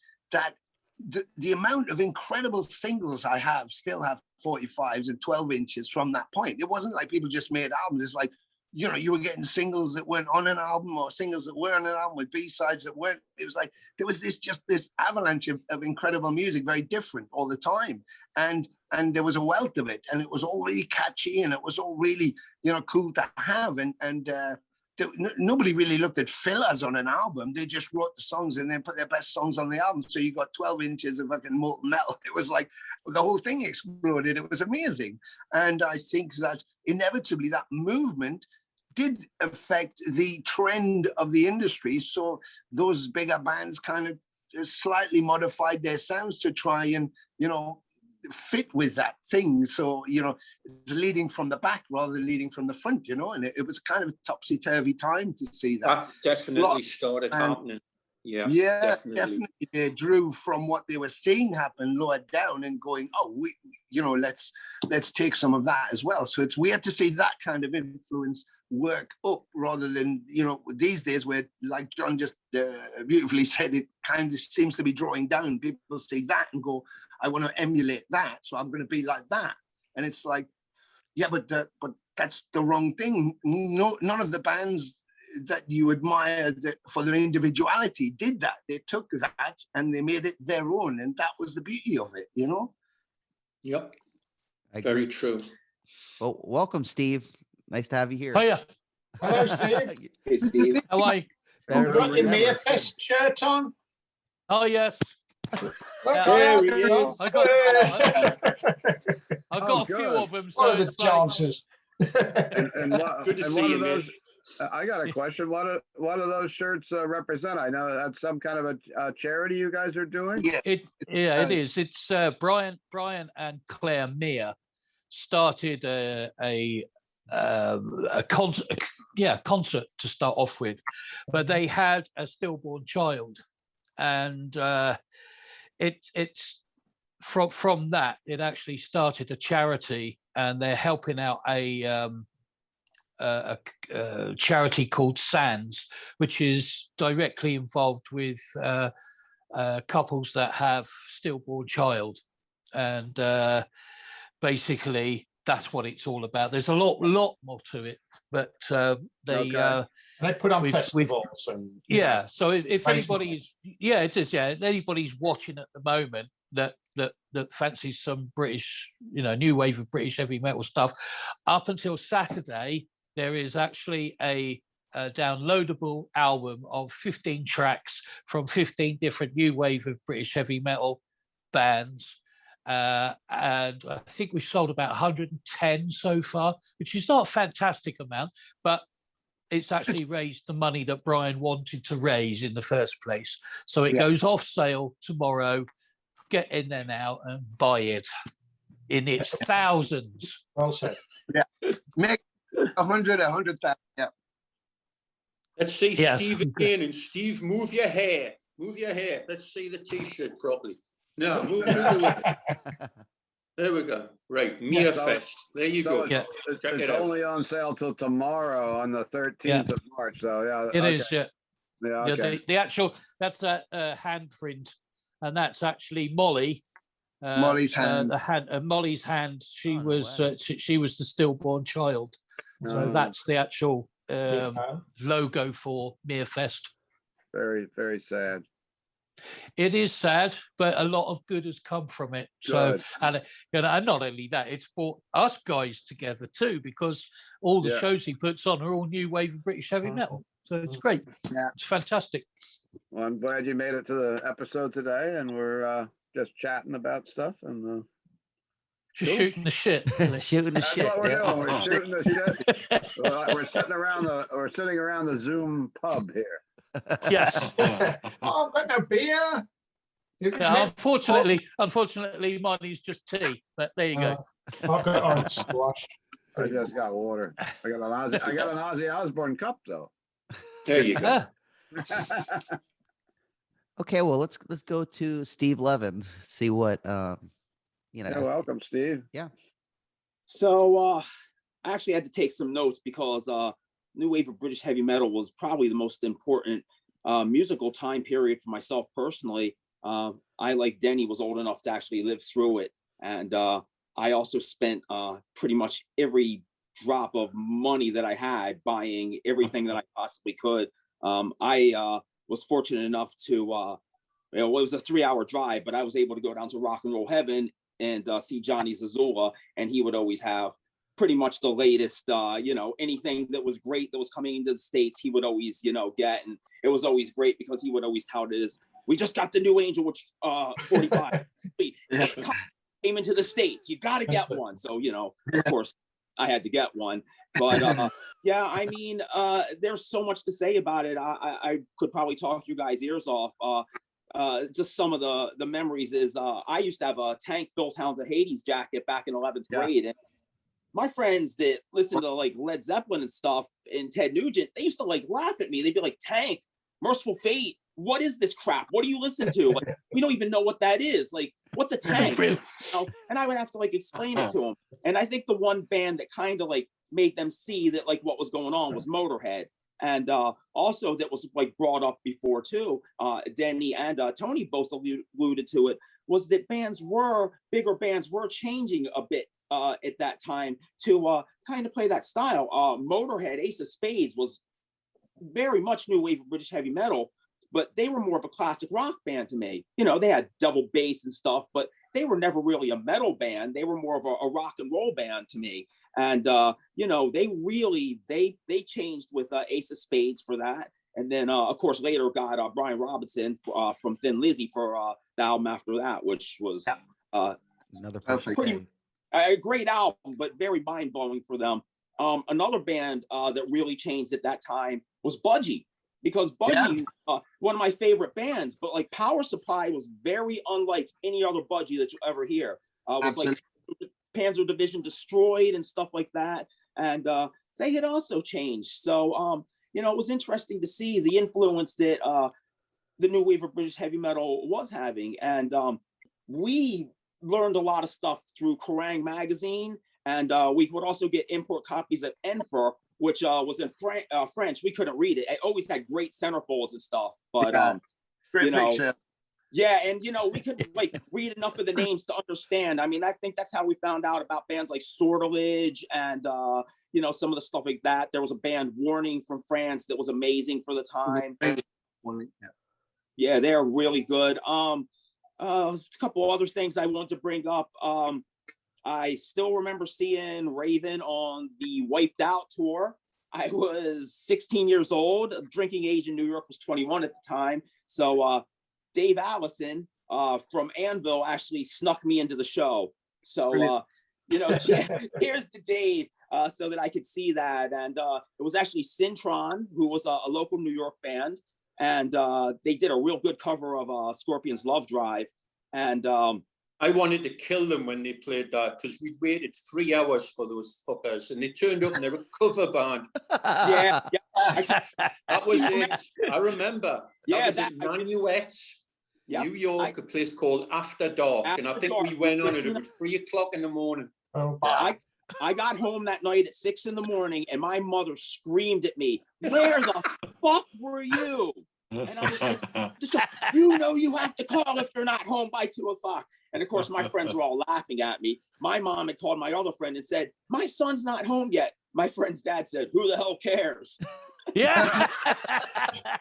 Speaker 4: the amount of incredible singles I still have 45s and 12 inches from that point. It wasn't like people just made albums. It's like, you were getting singles that weren't on an album or singles that were on an album with B-sides that weren't. It was like, there was this avalanche of incredible music, very different all the time. And there was a wealth of it, and it was all really catchy, and it was all really, cool to have. Nobody really looked at fillers on an album. They just wrote the songs and then put their best songs on the album. So you got 12 inches of fucking molten metal. It was like the whole thing exploded. It was amazing. And I think that inevitably that movement did affect the trend of the industry. So those bigger bands kind of slightly modified their sounds to try and, fit with that thing. So, it's leading from the back rather than leading from the front, and it was kind of a topsy-turvy time to see that.
Speaker 3: That definitely started happening.
Speaker 4: Yeah, definitely. They drew from what they were seeing happen lower down and going, let's take some of that as well. So it's weird to see that kind of influence work up rather than, these days where, like John just beautifully said, it kind of seems to be drawing down. People see that and go, I want to emulate that, so I'm going to be like that. And it's like, yeah, but that's the wrong thing. No, none of the bands that you admire for their individuality did that. They took that and they made it their own, and that was the beauty of it,
Speaker 3: Yep, very true.
Speaker 1: Well, welcome, Steve. Nice to have you here.
Speaker 6: Hiya.
Speaker 2: Hello, Steve.
Speaker 7: Hey, Steve.
Speaker 6: How are you?
Speaker 2: You got your Mayfest shirt on?
Speaker 6: Oh, yes.
Speaker 3: There he is.
Speaker 6: I got a few of them. So
Speaker 2: What are the chances?
Speaker 8: And
Speaker 3: Good to see
Speaker 8: one
Speaker 3: you,
Speaker 8: of
Speaker 3: man.
Speaker 8: those, I got a question. What do those shirts represent? I know that's some kind of a charity you guys are doing.
Speaker 4: Yeah.
Speaker 6: It is. It's Brian and Claire Meir started a concert to start off with, but they had a stillborn child, and it's from that it actually started a charity, and they're helping out a charity called SANS, which is directly involved with couples that have stillborn child, and basically that's what it's all about. There's a lot more to it, but
Speaker 2: They put on festivals and
Speaker 6: So if anybody's it is if anybody's watching at the moment that fancies some British, new wave of British heavy metal stuff, up until Saturday there is actually a downloadable album of 15 tracks from 15 different new wave of British heavy metal bands. And I think we've sold about 110 so far, which is not a fantastic amount, but it's actually raised the money that Brian wanted to raise in the first place. So it goes off sale tomorrow. Get in there now and buy it in its thousands.
Speaker 2: well said.
Speaker 4: Yeah. Make 100,000. Yeah.
Speaker 3: Let's see Steve again. And Steve, move your hair. Move your hair. Let's see the T-shirt properly. No, move it. There we go. Right, Mia Fest. There you go.
Speaker 8: It's only on sale till tomorrow on the 13th of March. So
Speaker 6: it is. Yeah.
Speaker 8: Okay.
Speaker 6: The actual that's a handprint, and that's actually Molly.
Speaker 4: Molly's hand.
Speaker 6: Molly's hand. She was the stillborn child. So that's the actual logo for Mia Fest.
Speaker 8: Very, very sad.
Speaker 6: It is sad, but a lot of good has come from it. So, and not only that, it's brought us guys together too, because all the shows he puts on are all new wave of British heavy metal. So it's great. Yeah, it's fantastic.
Speaker 8: Well, I'm glad you made it to the episode today, and we're just chatting about stuff and
Speaker 6: just shooting the shit.
Speaker 1: Shooting the shit.
Speaker 8: That's what we're doing. We're shooting the shit. We're sitting around the Zoom pub here.
Speaker 6: Yes.
Speaker 2: Oh, I've got no beer.
Speaker 6: Unfortunately, money's just tea. But there you go.
Speaker 2: I've got orange squash.
Speaker 8: I just got water. I got an Ozzy Osbourne cup though.
Speaker 3: There you go.
Speaker 1: Okay, well let's go to Steve Levin. See what
Speaker 8: welcome, Steve.
Speaker 1: Yeah.
Speaker 7: So I actually had to take some notes because new wave of British heavy metal was probably the most important musical time period for myself personally. I, like Denny, was old enough to actually live through it. And I also spent pretty much every drop of money that I had buying everything that I possibly could. I was fortunate enough to, it was a 3-hour drive, but I was able to go down to Rock and Roll Heaven and see Johnny Zazula, and he would always have pretty much the latest, anything that was great that was coming into the States, he would always, get. And it was always great because he would always tout it as, we just got the new Angel, which 45 came into the States. You got to get one. So, of course, I had to get one. But yeah, I mean, there's so much to say about it. I could probably talk you guys' ears off. Just some of the memories is I used to have a Tank Phil's Hounds of Hades jacket back in 11th grade. And my friends that listen to like Led Zeppelin and stuff and Ted Nugent, they used to like laugh at me. They'd be like, Tank, Merciful Fate, what is this crap? What do you listen to? Like, we don't even know what that is. Like, what's a tank? You know? And I would have to like explain it to them. And I think the one band that kind of like made them see that like what was going on was Motorhead. And also that was like brought up before too, Denny and Tony both alluded to it, was that bigger bands were changing a bit at that time to kind of play that style. Motorhead, Ace of Spades was very much new wave of British heavy metal, but they were more of a classic rock band to me. You know, they had double bass and stuff, but they were never really a metal band. They were more of a rock and roll band to me. And, you know, they changed with Ace of Spades for that. And then, of course, later got Brian Robinson from Thin Lizzy for the album after that, which was
Speaker 1: another perfect
Speaker 7: a great album, but very mind-blowing for them. Another band that really changed at that time was Budgie, because Budgie, one of my favorite bands, but like Power Supply was very unlike any other Budgie that you ever hear. Was like Panzer Division Destroyed and stuff like that. And they had also changed. So, you know, it was interesting to see the influence that the new wave of British heavy metal was having. And we learned a lot of stuff through Kerrang! Magazine. And we would also get import copies of Enfer, which was in French. We couldn't read it. It always had great centerfolds and stuff. But,
Speaker 4: great
Speaker 7: you know,
Speaker 4: picture.
Speaker 7: yeah, and you know, we could like read enough of the names to understand. I mean, I think that's how we found out about bands like Sortilege and you know, some of the stuff like that. There was a band Warning from France that was amazing for the time. Yeah, they're really good. A couple other things I want to bring up. I still remember seeing Raven on the Wiped Out tour. I was 16 years old. Drinking age in New York was 21 at the time. So Dave Allison from Anvil actually snuck me into the show. So, you know, here's to Dave so that I could see that. And it was actually Syntron, who was a local New York band. And they did a real good cover of Scorpions' Love Drive. And
Speaker 3: I wanted to kill them when they played that because we'd waited 3 hours for those fuckers and they turned up and they were a cover band.
Speaker 7: Yeah.
Speaker 3: That was it. I remember. That was at Nanuet, New York, a place called After Dark. And I think we went on at about 3 o'clock in the morning.
Speaker 7: I got home that night at 6 in the morning and my mother screamed at me, "Where the fuck were you?" And I was like, "You know you have to call if you're not home by 2 o'clock." And of course, my friends were all laughing at me. My mom had called my other friend and said, "My son's not home yet." My friend's dad said, "Who the hell cares?"
Speaker 6: Yeah.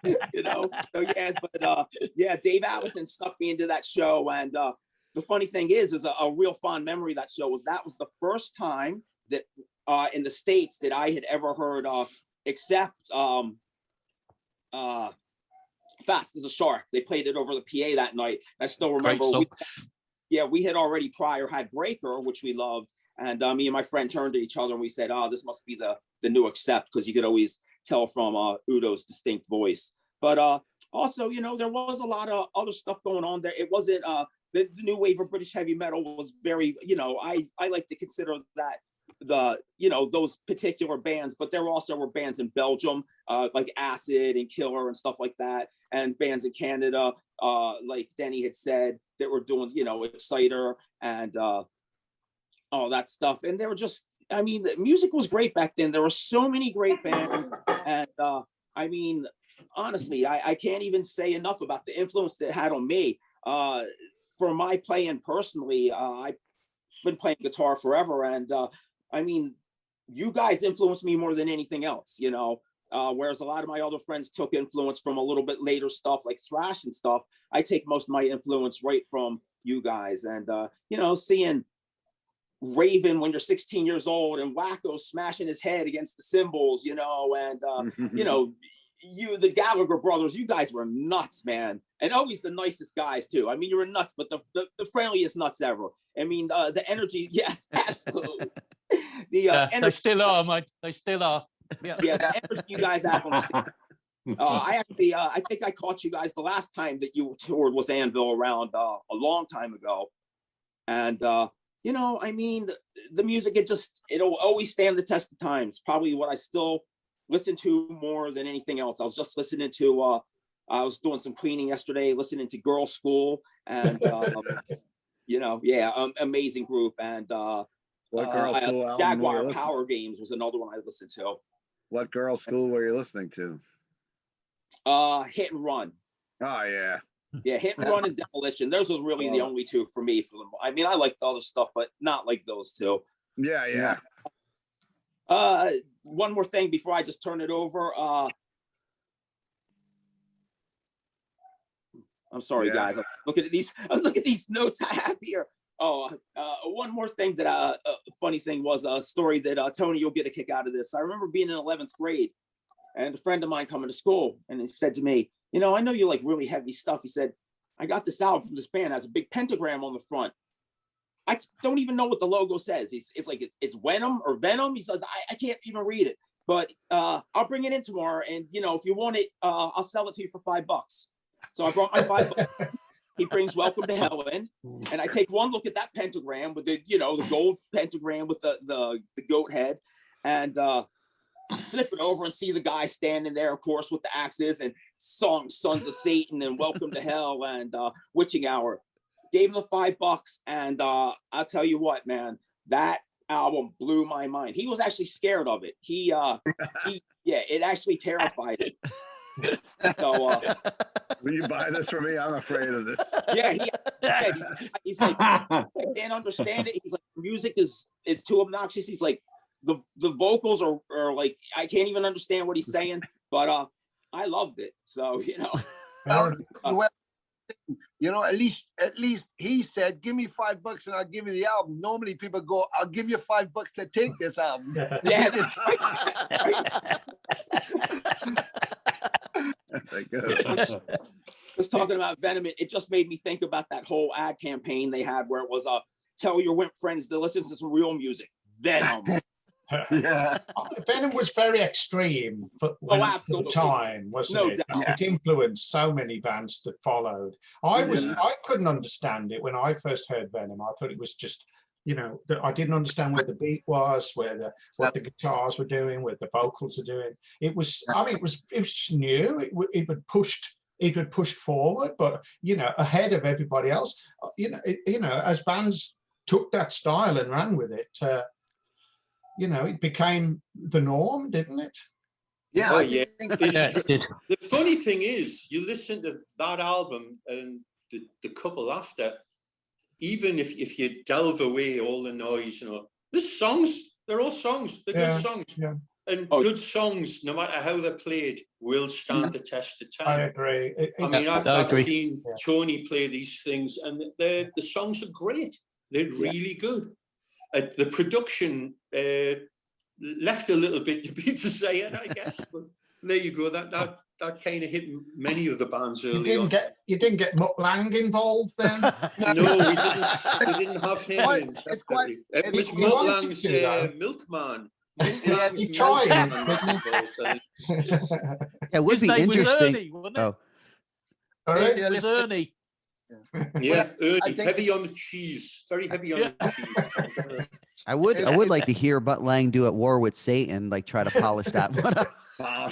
Speaker 7: You know, so yes, but yeah, Dave Allison snuck me into that show. And the funny thing is a real fond memory of that show was the first time that in the States that I had ever heard except Fast as a Shark. They played it over the PA that night. I still remember we had already prior had Breaker, which we loved. And me and my friend turned to each other and we said, "Oh, this must be the new Accept," because you could always tell from Udo's distinct voice. But also, you know, there was a lot of other stuff going on there. It wasn't the new wave of British heavy metal was very, you know, I like to consider that those particular bands, but there also were bands in Belgium like Acid and Killer and stuff like that, and bands in Canada like Denny had said that were doing, you know, Exciter and all that stuff. And they were just, I mean, the music was great back then. There were so many great bands. And I mean, honestly, I can't even say enough about the influence that it had on me. For my playing personally, I've been playing guitar forever. And I mean, you guys influenced me more than anything else, you know, whereas a lot of my other friends took influence from a little bit later stuff like thrash and stuff. I take most of my influence right from you guys. And, you know, seeing Raven when you're 16 years old and Wacko smashing his head against the cymbals, you know, and, you know, the Gallagher brothers, you guys were nuts, man. And always the nicest guys too. I mean, you were nuts, but the friendliest nuts ever. I mean, the energy, yes, absolutely. The
Speaker 6: they
Speaker 7: energy,
Speaker 6: still are, mate. They still are. Yeah.
Speaker 7: yeah, the energy you guys have on stage. I actually, I think I caught you guys the last time that you toured with Anvil around a long time ago, and you know, I mean, the music, it'll always stand the test of time. It's probably what I still listen to more than anything else. I was just listening to, I was doing some cleaning yesterday, listening to Girl School, and you know, yeah, amazing group. And
Speaker 8: What Girl School album were you
Speaker 7: Jaguar
Speaker 8: listening?
Speaker 7: Power Games was another one I listened to.
Speaker 8: What Girl School were you listening to?
Speaker 7: Hit and Run.
Speaker 8: Oh yeah.
Speaker 7: Yeah, Hit and Run and Demolition. Those were really the only two for me. I mean, I liked other stuff, but not like those two.
Speaker 8: Yeah.
Speaker 7: One more thing before I just turn it over. I'm sorry, guys. I'm looking at these notes I have here. One more thing that a funny thing was a story that Tony, you'll get a kick out of this. I remember being in 11th grade, and a friend of mine coming to school, and he said to me, "You know, I know you like really heavy stuff." He said, "I got this album from this band. It has a big pentagram on the front. I don't even know what the logo says. It's like it's Venom or Venom." He says, I can't even read it, but I'll bring it in tomorrow, and you know, if you want it, I'll sell it to you for $5. So I brought my $5. He brings Welcome to Hell in, and I take one look at that pentagram with the, you know, the gold pentagram with the goat head, and flip it over and see the guy standing there, of course, with the axes and songs, Sons of Satan and Welcome to Hell and Witching Hour. Gave him the $5, and I'll tell you what, man, that album blew my mind. He was actually scared of it. Yeah, it actually terrified him. So
Speaker 8: will you buy this for me? I'm afraid of this.
Speaker 7: Yeah, he's like, I can't understand it. He's like, music is too obnoxious. He's like, the vocals are like, I can't even understand what he's saying, but I loved it. So, you know.
Speaker 4: Well, you know, at least he said, "Give me $5 and I'll give you the album." Normally people go, "I'll give you $5 to take this album."
Speaker 7: Yeah. Was talking about Venom, it just made me think about that whole ad campaign they had where it was tell your wimp friends to listen to some real music. Venom.
Speaker 2: Yeah, Venom was very extreme for the time, wasn't it?
Speaker 7: Doubt.
Speaker 2: It influenced so many bands that followed. I couldn't understand it when I first heard Venom. I thought it was just, you know, I didn't understand where the beat was, what the guitars were doing, what the vocals are doing. It was, I mean, it was new. It had pushed forward, but you know, ahead of everybody else. You know, as bands took that style and ran with it. You know, it became the norm, didn't it?
Speaker 3: Yeah,
Speaker 6: it did.
Speaker 3: The funny thing is, you listen to that album and the couple after, even if you delve away all the noise, you know, there's songs, they're all songs, they're good songs. Yeah. And good songs, no matter how they're played, will stand the test of time.
Speaker 2: I agree.
Speaker 3: I've seen Tony play these things, and the songs are great. They're really good. The production left a little bit to be desired, I guess. But there you go. That kind of hit many of the bands early on.
Speaker 2: You didn't get Mutt Lang involved then?
Speaker 3: No, we didn't have him. It was Mutt Lang's milkman.
Speaker 2: He tried.
Speaker 1: It would be interesting.
Speaker 6: Was Ernie, wasn't it? It was Ernie.
Speaker 3: Yeah, Ernie, heavy on the cheese, very heavy on the cheese.
Speaker 1: I would like to hear Mutt Lang do at War with Satan, like try to polish that one up.
Speaker 4: I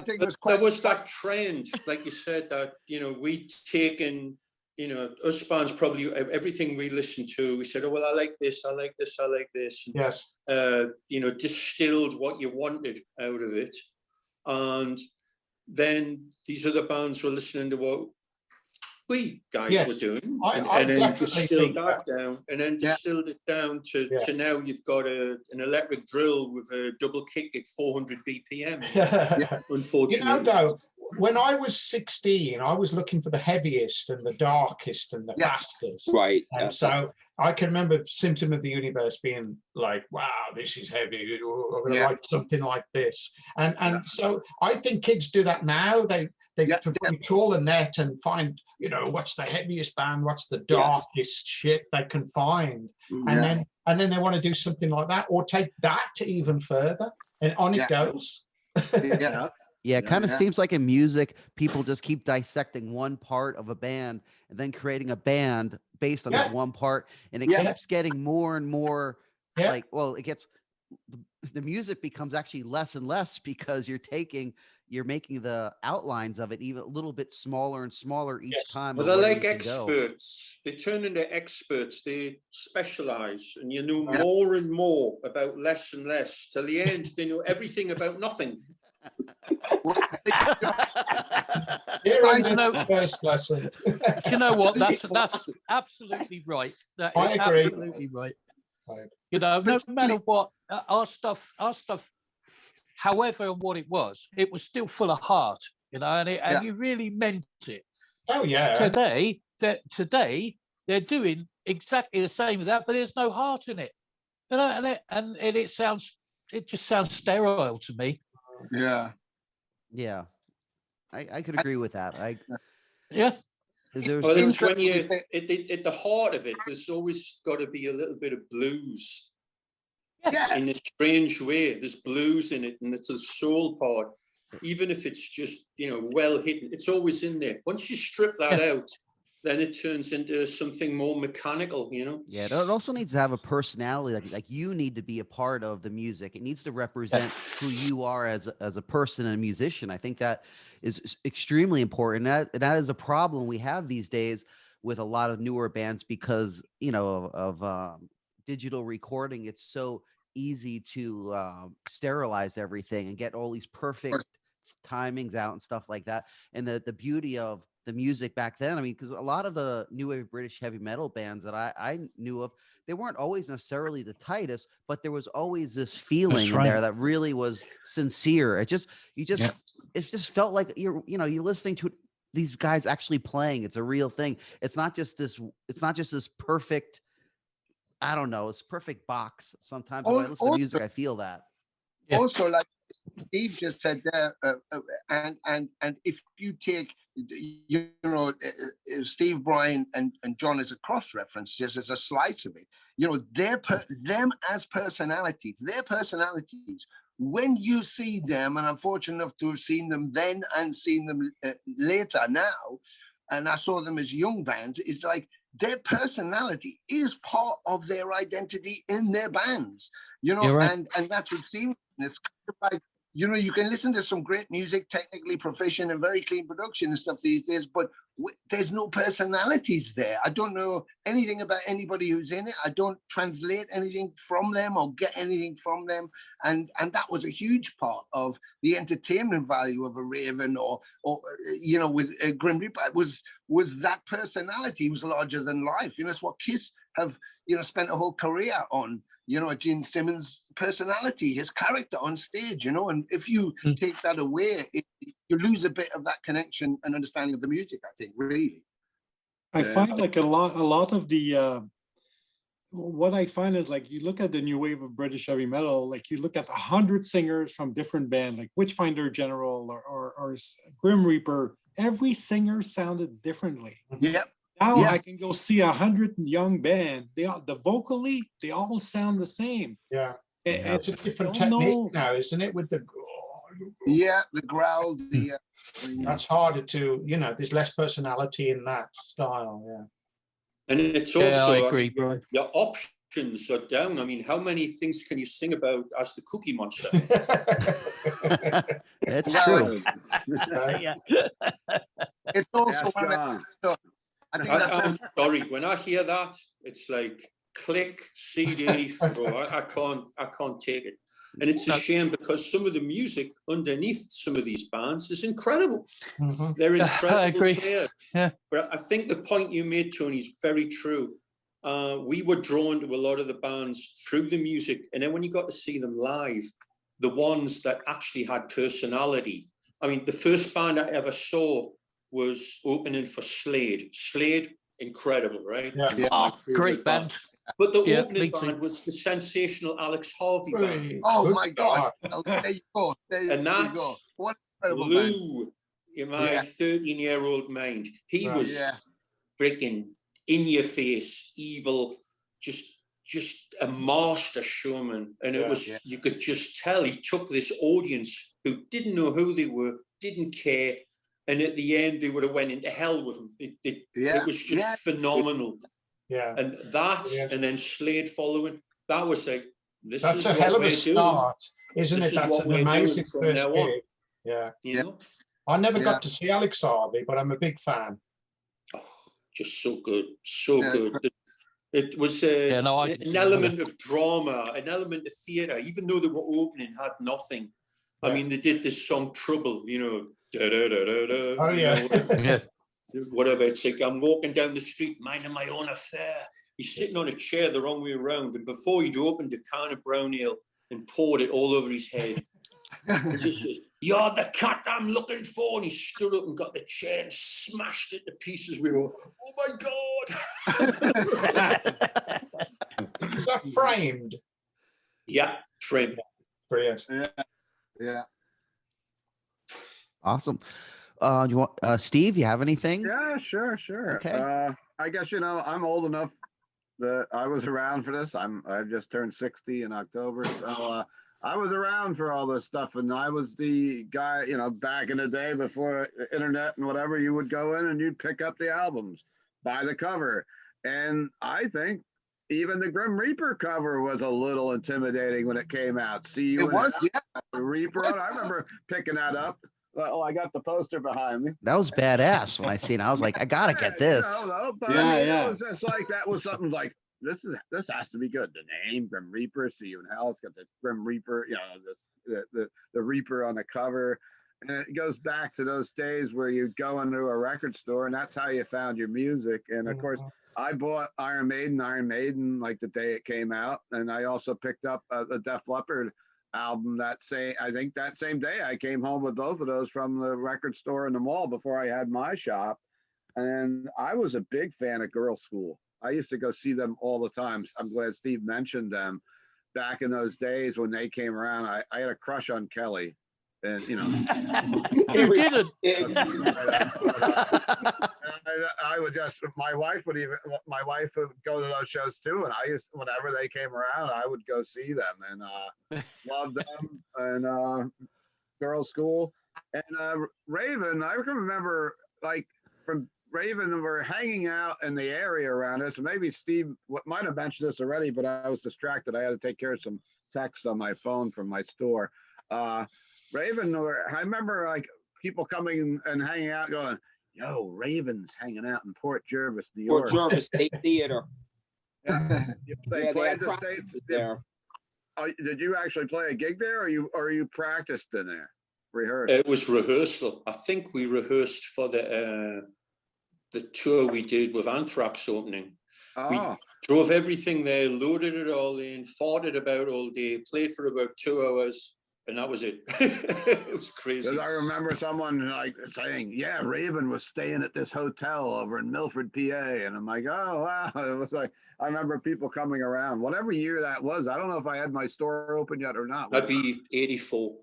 Speaker 4: think
Speaker 3: there was that trend, like you said, that, you know, we'd taken, you know, us bands, probably everything we listened to, we said, oh, well, I like this, I like this, I like this.
Speaker 2: Yes.
Speaker 3: You know, distilled what you wanted out of it. And then these other bands were listening to what we guys were doing, and then distilled that down, and then distilled it down to now you've got an electric drill with a double kick at 400 BPM. Unfortunately,
Speaker 2: you know, though, when I was 16, I was looking for the heaviest and the darkest and the fastest.
Speaker 7: Right.
Speaker 2: And so I can remember Symptom of the Universe being like, wow, this is heavy. I'm going to like something like this. And so I think kids do that now. They control the net and find, you know, what's the heaviest band, what's the darkest shit they can find. And then they want to do something like that, or take that even further, and on it goes.
Speaker 1: Yeah, it kind of seems like in music, people just keep dissecting one part of a band and then creating a band based on that one part. And it keeps getting more and more like, well, it gets, the music becomes actually less and less because you're making the outlines of it even a little bit smaller and smaller each time.
Speaker 3: Well, they're like experts. They turn into experts. They specialize, and you know more and more about less and less. Till the end, they know everything about nothing.
Speaker 2: First lesson.
Speaker 6: Do you know what? That's absolutely right. That is absolutely right. You know, no matter what, our stuff, however and what it was still full of heart. You know, and you really meant it.
Speaker 2: Oh yeah.
Speaker 6: Today they're doing exactly the same as that, but there's no heart in it. You know, and it just sounds sterile to me.
Speaker 1: Yeah, I could agree with that.
Speaker 6: Well,
Speaker 3: it's when you at the heart of it, there's always got to be a little bit of blues. In a strange way, there's blues in it, and it's a soul part. Even if it's just, you know, well hidden, it's always in there. Once you strip that out, then it turns into something more mechanical, you know?
Speaker 1: Yeah, it also needs to have a personality. Like you need to be a part of the music. It needs to represent who you are as a person and a musician. I think that is extremely important. That is a problem we have these days with a lot of newer bands because, you know, of digital recording. It's so easy to sterilize everything and get all these perfect timings out and stuff like that. And the beauty of the music back then, I mean, because a lot of the new wave British heavy metal bands that I knew of, they weren't always necessarily the tightest, but there was always this feeling in there that really was sincere. It just felt like you're listening to these guys actually playing. It's a real thing. It's not just this perfect, I don't know, it's perfect box. Sometimes when I listen to music, I feel that.
Speaker 4: Also, like Steve just said there, and if you take, you know, Steve, Brian, and John as a cross-reference, just as a slice of it, you know, them as personalities, when you see them, and I'm fortunate enough to have seen them then and seen them later now, and I saw them as young bands, it's like their personality is part of their identity in their bands, you know, and that's what Steve, it's kind of like, you know, you can listen to some great music, technically proficient and very clean production and stuff these days, but there's no personalities there. I don't know anything about anybody who's in it. I don't translate anything from them or get anything from them. And that was a huge part of the entertainment value of a Raven or you know, with Grimmett was that personality was larger than life. You know, it's what Kiss have, you know, spent a whole career on. You know, Gene Simmons' personality, his character on stage, you know, and if you take that away, you lose a bit of that connection and understanding of the music, I think, really.
Speaker 5: I find like a lot of the, what I find is like, you look at the new wave of British heavy metal, like you look at 100 singers from different bands, like Witchfinder General or Grim Reaper, every singer sounded differently.
Speaker 4: Yep.
Speaker 5: Now I can go see 100 young band. They all sound the same.
Speaker 2: Yeah, it's a different technique now, isn't it? With the
Speaker 4: growl.
Speaker 2: That's harder to, you know. There's less personality in that style. Yeah,
Speaker 3: and it's also
Speaker 6: I agree, bro.
Speaker 3: Your options are down. I mean, how many things can you sing about as the Cookie Monster?
Speaker 1: That's true.
Speaker 4: It's also
Speaker 3: I'm sorry, when I hear that, it's like click CD throw. I can't take it. And it's a shame because some of the music underneath some of these bands is incredible.
Speaker 2: Mm-hmm.
Speaker 3: They're incredible.
Speaker 6: I agree.
Speaker 3: Players.
Speaker 6: Yeah.
Speaker 3: But I think the point you made, Tony, is very true. We were drawn to a lot of the bands through the music. And then when you got to see them live, the ones that actually had personality I mean, the first band I ever saw was opening for Slade. Slade, incredible, right?
Speaker 2: Yeah.
Speaker 6: Oh, great band.
Speaker 3: But the
Speaker 6: Yeah,
Speaker 3: opening
Speaker 6: me too.
Speaker 3: band was the sensational Alex Harvey band.
Speaker 4: Oh
Speaker 2: Good
Speaker 4: my God! Oh, there you go. There
Speaker 3: And
Speaker 4: you
Speaker 3: that
Speaker 4: go. What an incredible band.
Speaker 3: Lou, in my
Speaker 4: Yeah.
Speaker 3: 13-year-old mind, he
Speaker 2: Right.
Speaker 3: was
Speaker 4: Yeah.
Speaker 3: freaking in your face, evil, just a master showman. And it was, you could just tell he took this audience who didn't know who they were, didn't care. And at the end, they would have went into hell with him. It was just phenomenal.
Speaker 2: Yeah.
Speaker 3: And that, and then Slade following, that was like,
Speaker 2: That's a hell of a start, isn't it? That's an amazing first gig. Yeah.
Speaker 3: You know?
Speaker 2: I never got to see Alex Harvey, but I'm a big fan.
Speaker 3: Oh, just so good. So good. It was an element of drama, an element of theatre, even though they were opening, had nothing. I mean, they did this song Trouble, you know, da, da, da, da, da,
Speaker 2: oh, yeah.
Speaker 3: Whatever. It's like, I'm walking down the street, minding my own affair. He's sitting on a chair the wrong way around. And before he'd opened a can of brown ale and poured it all over his head, he just says, "You're the cat I'm looking for." And he stood up and got the chair and smashed it to pieces. We were, oh my God.
Speaker 2: Is that Framed?
Speaker 3: Yeah, Framed.
Speaker 2: Brilliant.
Speaker 4: Yeah.
Speaker 1: Awesome. You want Steve? You have anything?
Speaker 8: Yeah, sure.
Speaker 1: Okay.
Speaker 8: I guess I'm old enough that I was around for this. I've just turned 60 in October, so I was around for all this stuff, and I was the guy, back in the day before the internet and whatever. You would go in and you'd pick up the albums by the cover, and I think even the Grim Reaper cover was a little intimidating when it came out. See you the Reaper. I remember picking that up. Oh, I got the poster behind me.
Speaker 1: That was badass. When I seen it, I was like, I gotta get this.
Speaker 8: It was just like, that was something like, this has to be good. The name Grim Reaper, See You in Hell. It's got the Grim Reaper, the Reaper on the cover, and it goes back to those days where you'd go into a record store, and that's how you found your music. And of course, I bought Iron Maiden like the day it came out, and I also picked up the Def Leppard album that same day. I came home with both of those from the record store in the mall before I had my shop, and I was a big fan of Girl School. I used to go see them all the time. I'm glad Steve mentioned them. Back in those days when they came around, I had a crush on Kelly, and
Speaker 6: you didn't.
Speaker 8: I would just, my wife would go to those shows too, and whenever they came around, I would go see them, and loved them, and Girls School, and Raven. I can remember, like, from Raven, we were hanging out in the area around us. Maybe Steve might have mentioned this already, but I was distracted. I had to take care of some text on my phone from my store. Raven, I remember like people coming and hanging out going, "Yo, Raven's hanging out in Port Jervis, New York."
Speaker 7: Port Jervis State Theater.
Speaker 8: They played the States
Speaker 7: there.
Speaker 8: Did you actually play a gig there, or you practiced in there? Rehearsed?
Speaker 3: It was rehearsal. I think we rehearsed for the tour we did with Anthrax opening. We drove everything there, loaded it all in, farted about all day, played for about 2 hours, and that was it. It was crazy.
Speaker 8: Because I remember someone like saying, "Yeah, Raven was staying at this hotel over in Milford, PA," and I'm like, "Oh wow!" It was like, I remember people coming around. Whatever year that was, I don't know if I had my store open yet or not.
Speaker 3: That'd be 84.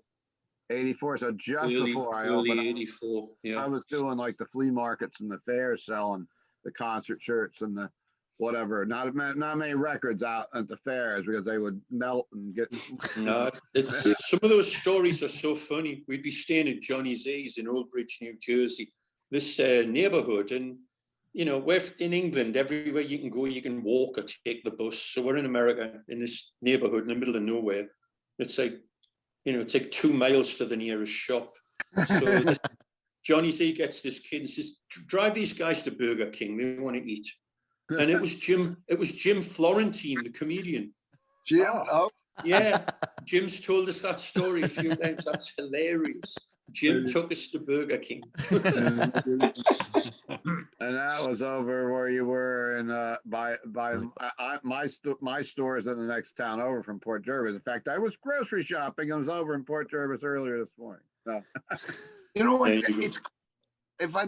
Speaker 8: 84, so just before I opened.
Speaker 3: 84, yeah.
Speaker 8: I was doing like the flea markets and the fairs, selling the concert shirts and the whatever. Not many records out at the fairs because they would melt and get.
Speaker 3: No, some of those stories are so funny. We'd be staying at Johnny Z's in Old Bridge, New Jersey, this neighborhood, and we're in England. Everywhere you can go, you can walk or take the bus. So we're in America in this neighborhood in the middle of nowhere. It's like, it's like 2 miles to the nearest shop. So Johnny Z gets this kid and says, "Drive these guys to Burger King. They want to eat." And it was Jim Florentine, the comedian.
Speaker 4: Jim? Oh.
Speaker 3: Yeah. Jim's told us that story a few times. That's hilarious. Jim took us to Burger King.
Speaker 8: And that was over where you were in my store is in the next town over from Port Jervis. In fact, I was grocery shopping. I was over in Port Jervis earlier this morning. No.
Speaker 4: You know what?
Speaker 3: There you go.
Speaker 4: It's if I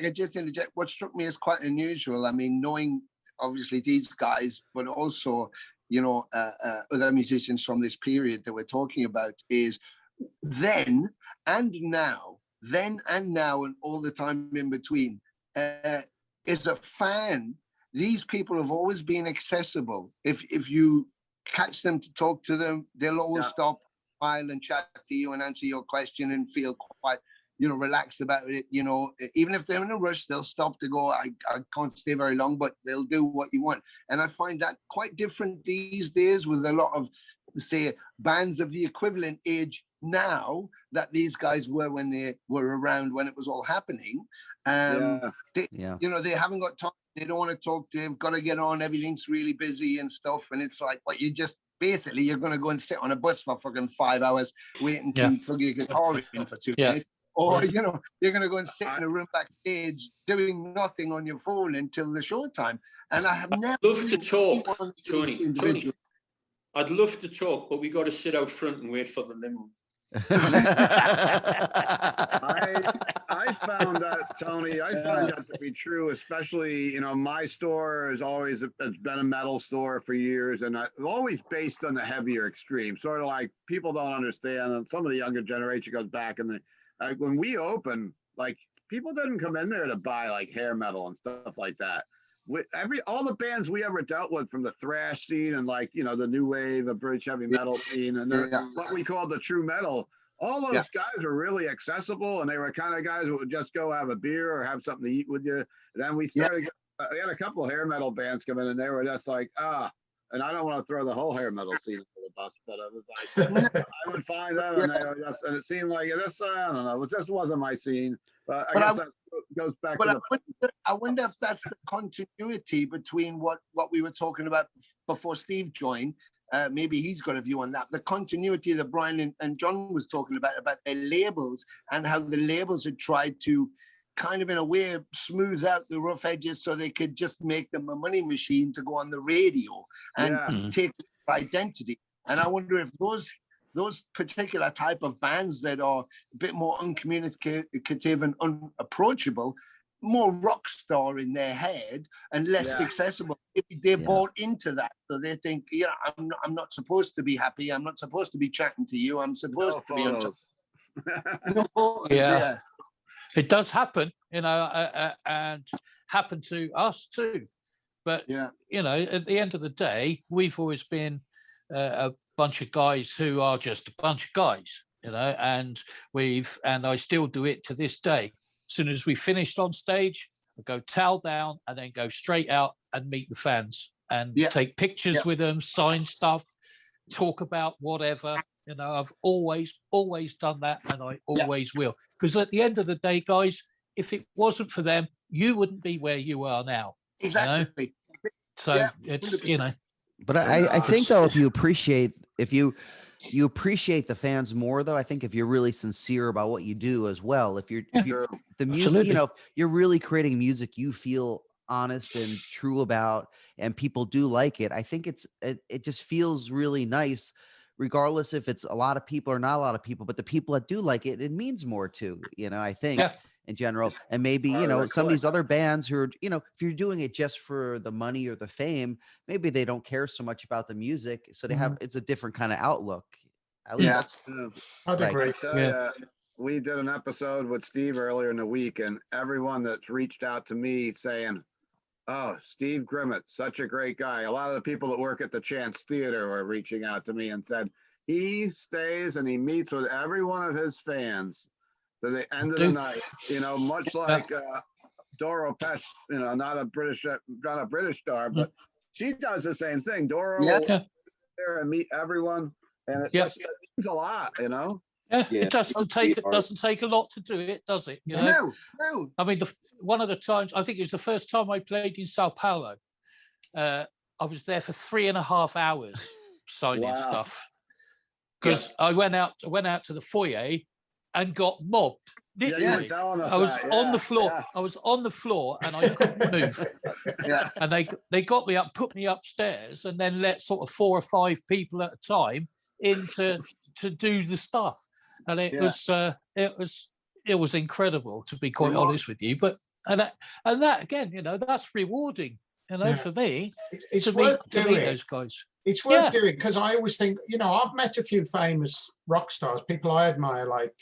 Speaker 4: could just interject, what struck me as quite unusual. I mean, knowing obviously these guys, but also other musicians from this period that we're talking about, is then and now, and all the time in between. As a fan, these people have always been accessible. If you catch them to talk to them, they'll always stop, smile and chat to you and answer your question and feel quite, relaxed about it. Even if they're in a rush, they'll stop to go, I can't stay very long, but they'll do what you want. And I find that quite different these days with a lot of, say, bands of the equivalent age now that these guys were when they were around when it was all happening. They haven't got time. They don't want to talk. They've got to get on. Everything's really busy and stuff. And it's like, what you just basically you're going to go and sit on a bus for fucking 5 hours waiting to plug your guitar in for 2 minutes. Or, you're going to go and sit in a room backstage doing nothing on your phone until the show time. And I have never
Speaker 3: love to talk, Tony. I'd love to talk, but we got to sit out front and wait for the limo.
Speaker 8: I found that, Tony, I found that to be true, especially, my store has always it's been a metal store for years, and I've always based on the heavier extreme, sort of like people don't understand, and some of the younger generation goes back, and when we opened, like, people didn't come in there to buy like hair metal and stuff like that. All the bands we ever dealt with, from the thrash scene and like the new wave of British heavy metal scene and what we call the true metal, all those guys were really accessible, and they were kind of guys who would just go have a beer or have something to eat with you. And then we started. We had a couple of hair metal bands come in, and they were just like, and I don't want to throw the whole hair metal scene under the bus, but it was like I would find them, and they were just, and it seemed like this. I don't know, it just wasn't my scene. But I guess that goes back to
Speaker 4: I wonder if that's the continuity between what we were talking about before Steve joined. Maybe he's got a view on that. The continuity that Brian and John was talking about their labels, and how the labels had tried to kind of, in a way, smooth out the rough edges so they could just make them a money machine to go on the radio and take identity. And I wonder if those particular type of bands that are a bit more uncommunicative and unapproachable, more rock star in their head and less accessible, maybe they bought into that. So they think, I'm not supposed to be happy. I'm not supposed to be chatting to you. I'm supposed to be on
Speaker 6: top. It does happen, and happen to us too. But, at the end of the day, we've always been a bunch of guys who are just a bunch of guys, and I still do it to this day. As soon as we finished on stage, I go towel down and then go straight out and meet the fans and take pictures with them, sign stuff, talk about whatever. I've always done that, and I always will. Because at the end of the day, guys, if it wasn't for them, you wouldn't be where you are now.
Speaker 4: Exactly.
Speaker 6: So it's 100%.
Speaker 1: But I think though, if you appreciate the fans more, though, I think if you're really sincere about what you do as well, if you're the music, if you're really creating music you feel honest and true about, and people do like it, I think it just feels really nice, regardless if it's a lot of people or not a lot of people. But the people that do like it, it means more to, I think. In general. And maybe, some of these other bands who are, if you're doing it just for the money or the fame, maybe they don't care so much about the music. So they it's a different kind of outlook.
Speaker 2: I'd agree.
Speaker 8: We did an episode with Steve earlier in the week, and everyone that's reached out to me saying, oh, Steve Grimmett, such a great guy. A lot of the people that work at the Chance Theater were reaching out to me and said, he stays and he meets with every one of his fans to the end of the night, much like Doro Pesch, not a British star, but she does the same thing. Doro will there and meet everyone, and it just means a lot,
Speaker 6: It doesn't take a lot to do it, does it?
Speaker 4: No.
Speaker 6: I mean, one of the times, I think it was the first time I played in Sao Paulo. I was there for 3.5 hours signing stuff, because I went out to the foyer and got mobbed. Literally, I was on the floor. I was on the floor and I couldn't move. And they got me up, put me upstairs, and then let sort of 4 or 5 people at a time in to do the stuff. and it was incredible, to be quite honest with you. But and that again, that's rewarding, for me.
Speaker 2: It's
Speaker 6: to
Speaker 2: worth
Speaker 6: meet those guys.
Speaker 2: It's worth doing, because I always think, I've met a few famous rock stars, people I admire, like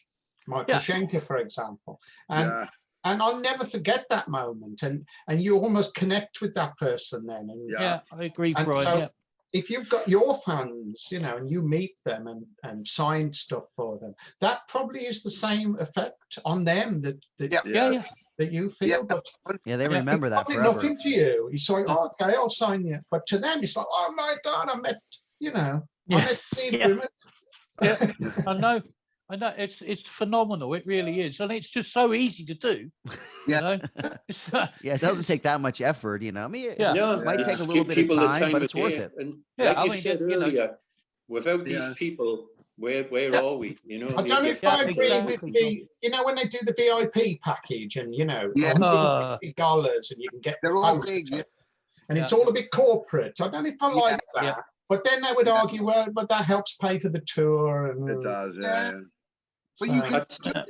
Speaker 2: Michael Schenker, for example, and I'll never forget that moment, and you almost connect with that person then. And,
Speaker 6: I agree, Brian.
Speaker 2: So if you've got your fans, and you meet them and sign stuff for them, that probably is the same effect on them that you feel. But
Speaker 1: they remember that
Speaker 2: probably
Speaker 1: forever.
Speaker 2: nothing to you. It's like, okay, I'll sign you. But to them, it's like, oh my God, I met Steve Grimmett.
Speaker 6: I know. It's phenomenal. It really is, and it's just so easy to do.
Speaker 1: It doesn't take that much effort. I mean, it might take a little bit of time, but it's worth it.
Speaker 3: And like you said earlier, without these people, where are we?
Speaker 2: I don't know if I agree with the, when they do the VIP package and, $150 and you can get
Speaker 4: they're all big,
Speaker 2: and it's all a bit corporate. I don't know if I like that. But then they would argue, well, but that helps pay for the tour. And,
Speaker 8: it does,
Speaker 4: But you can,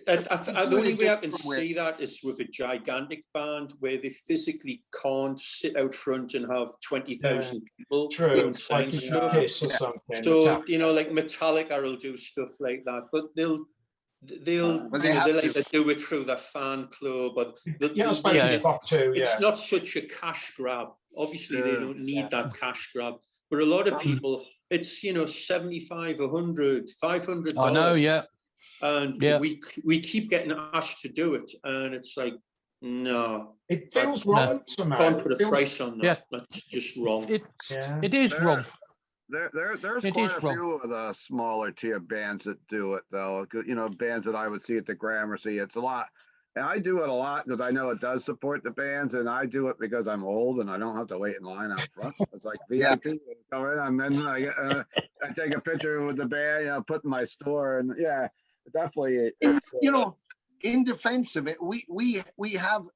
Speaker 3: the only way I can see that is with a gigantic band where they physically can't sit out front and have 20,000 people.
Speaker 2: True,
Speaker 3: like
Speaker 2: Kiss or something.
Speaker 3: So, like Metallica will do stuff like that, but they'll either do it through their fan club, but it's not such a cash grab. Obviously, they don't need that cash grab. For a lot of people, it's 75, 100, 500.
Speaker 6: I know,
Speaker 3: and we keep getting asked to do it, and it's like, no,
Speaker 2: it feels wrong somehow.
Speaker 3: Can't put a price on that. That's just wrong.
Speaker 6: It is wrong.
Speaker 8: There's quite a few of the smaller tier bands that do it, though. Bands that I would see at the Gramercy. It's a lot. And I do it a lot because I know it does support the bands, and I do it because I'm old and I don't have to wait in line out front. It's like VIP. Go in, and then I take a picture with the band, put in my store, and definitely.
Speaker 4: In defense of it, we have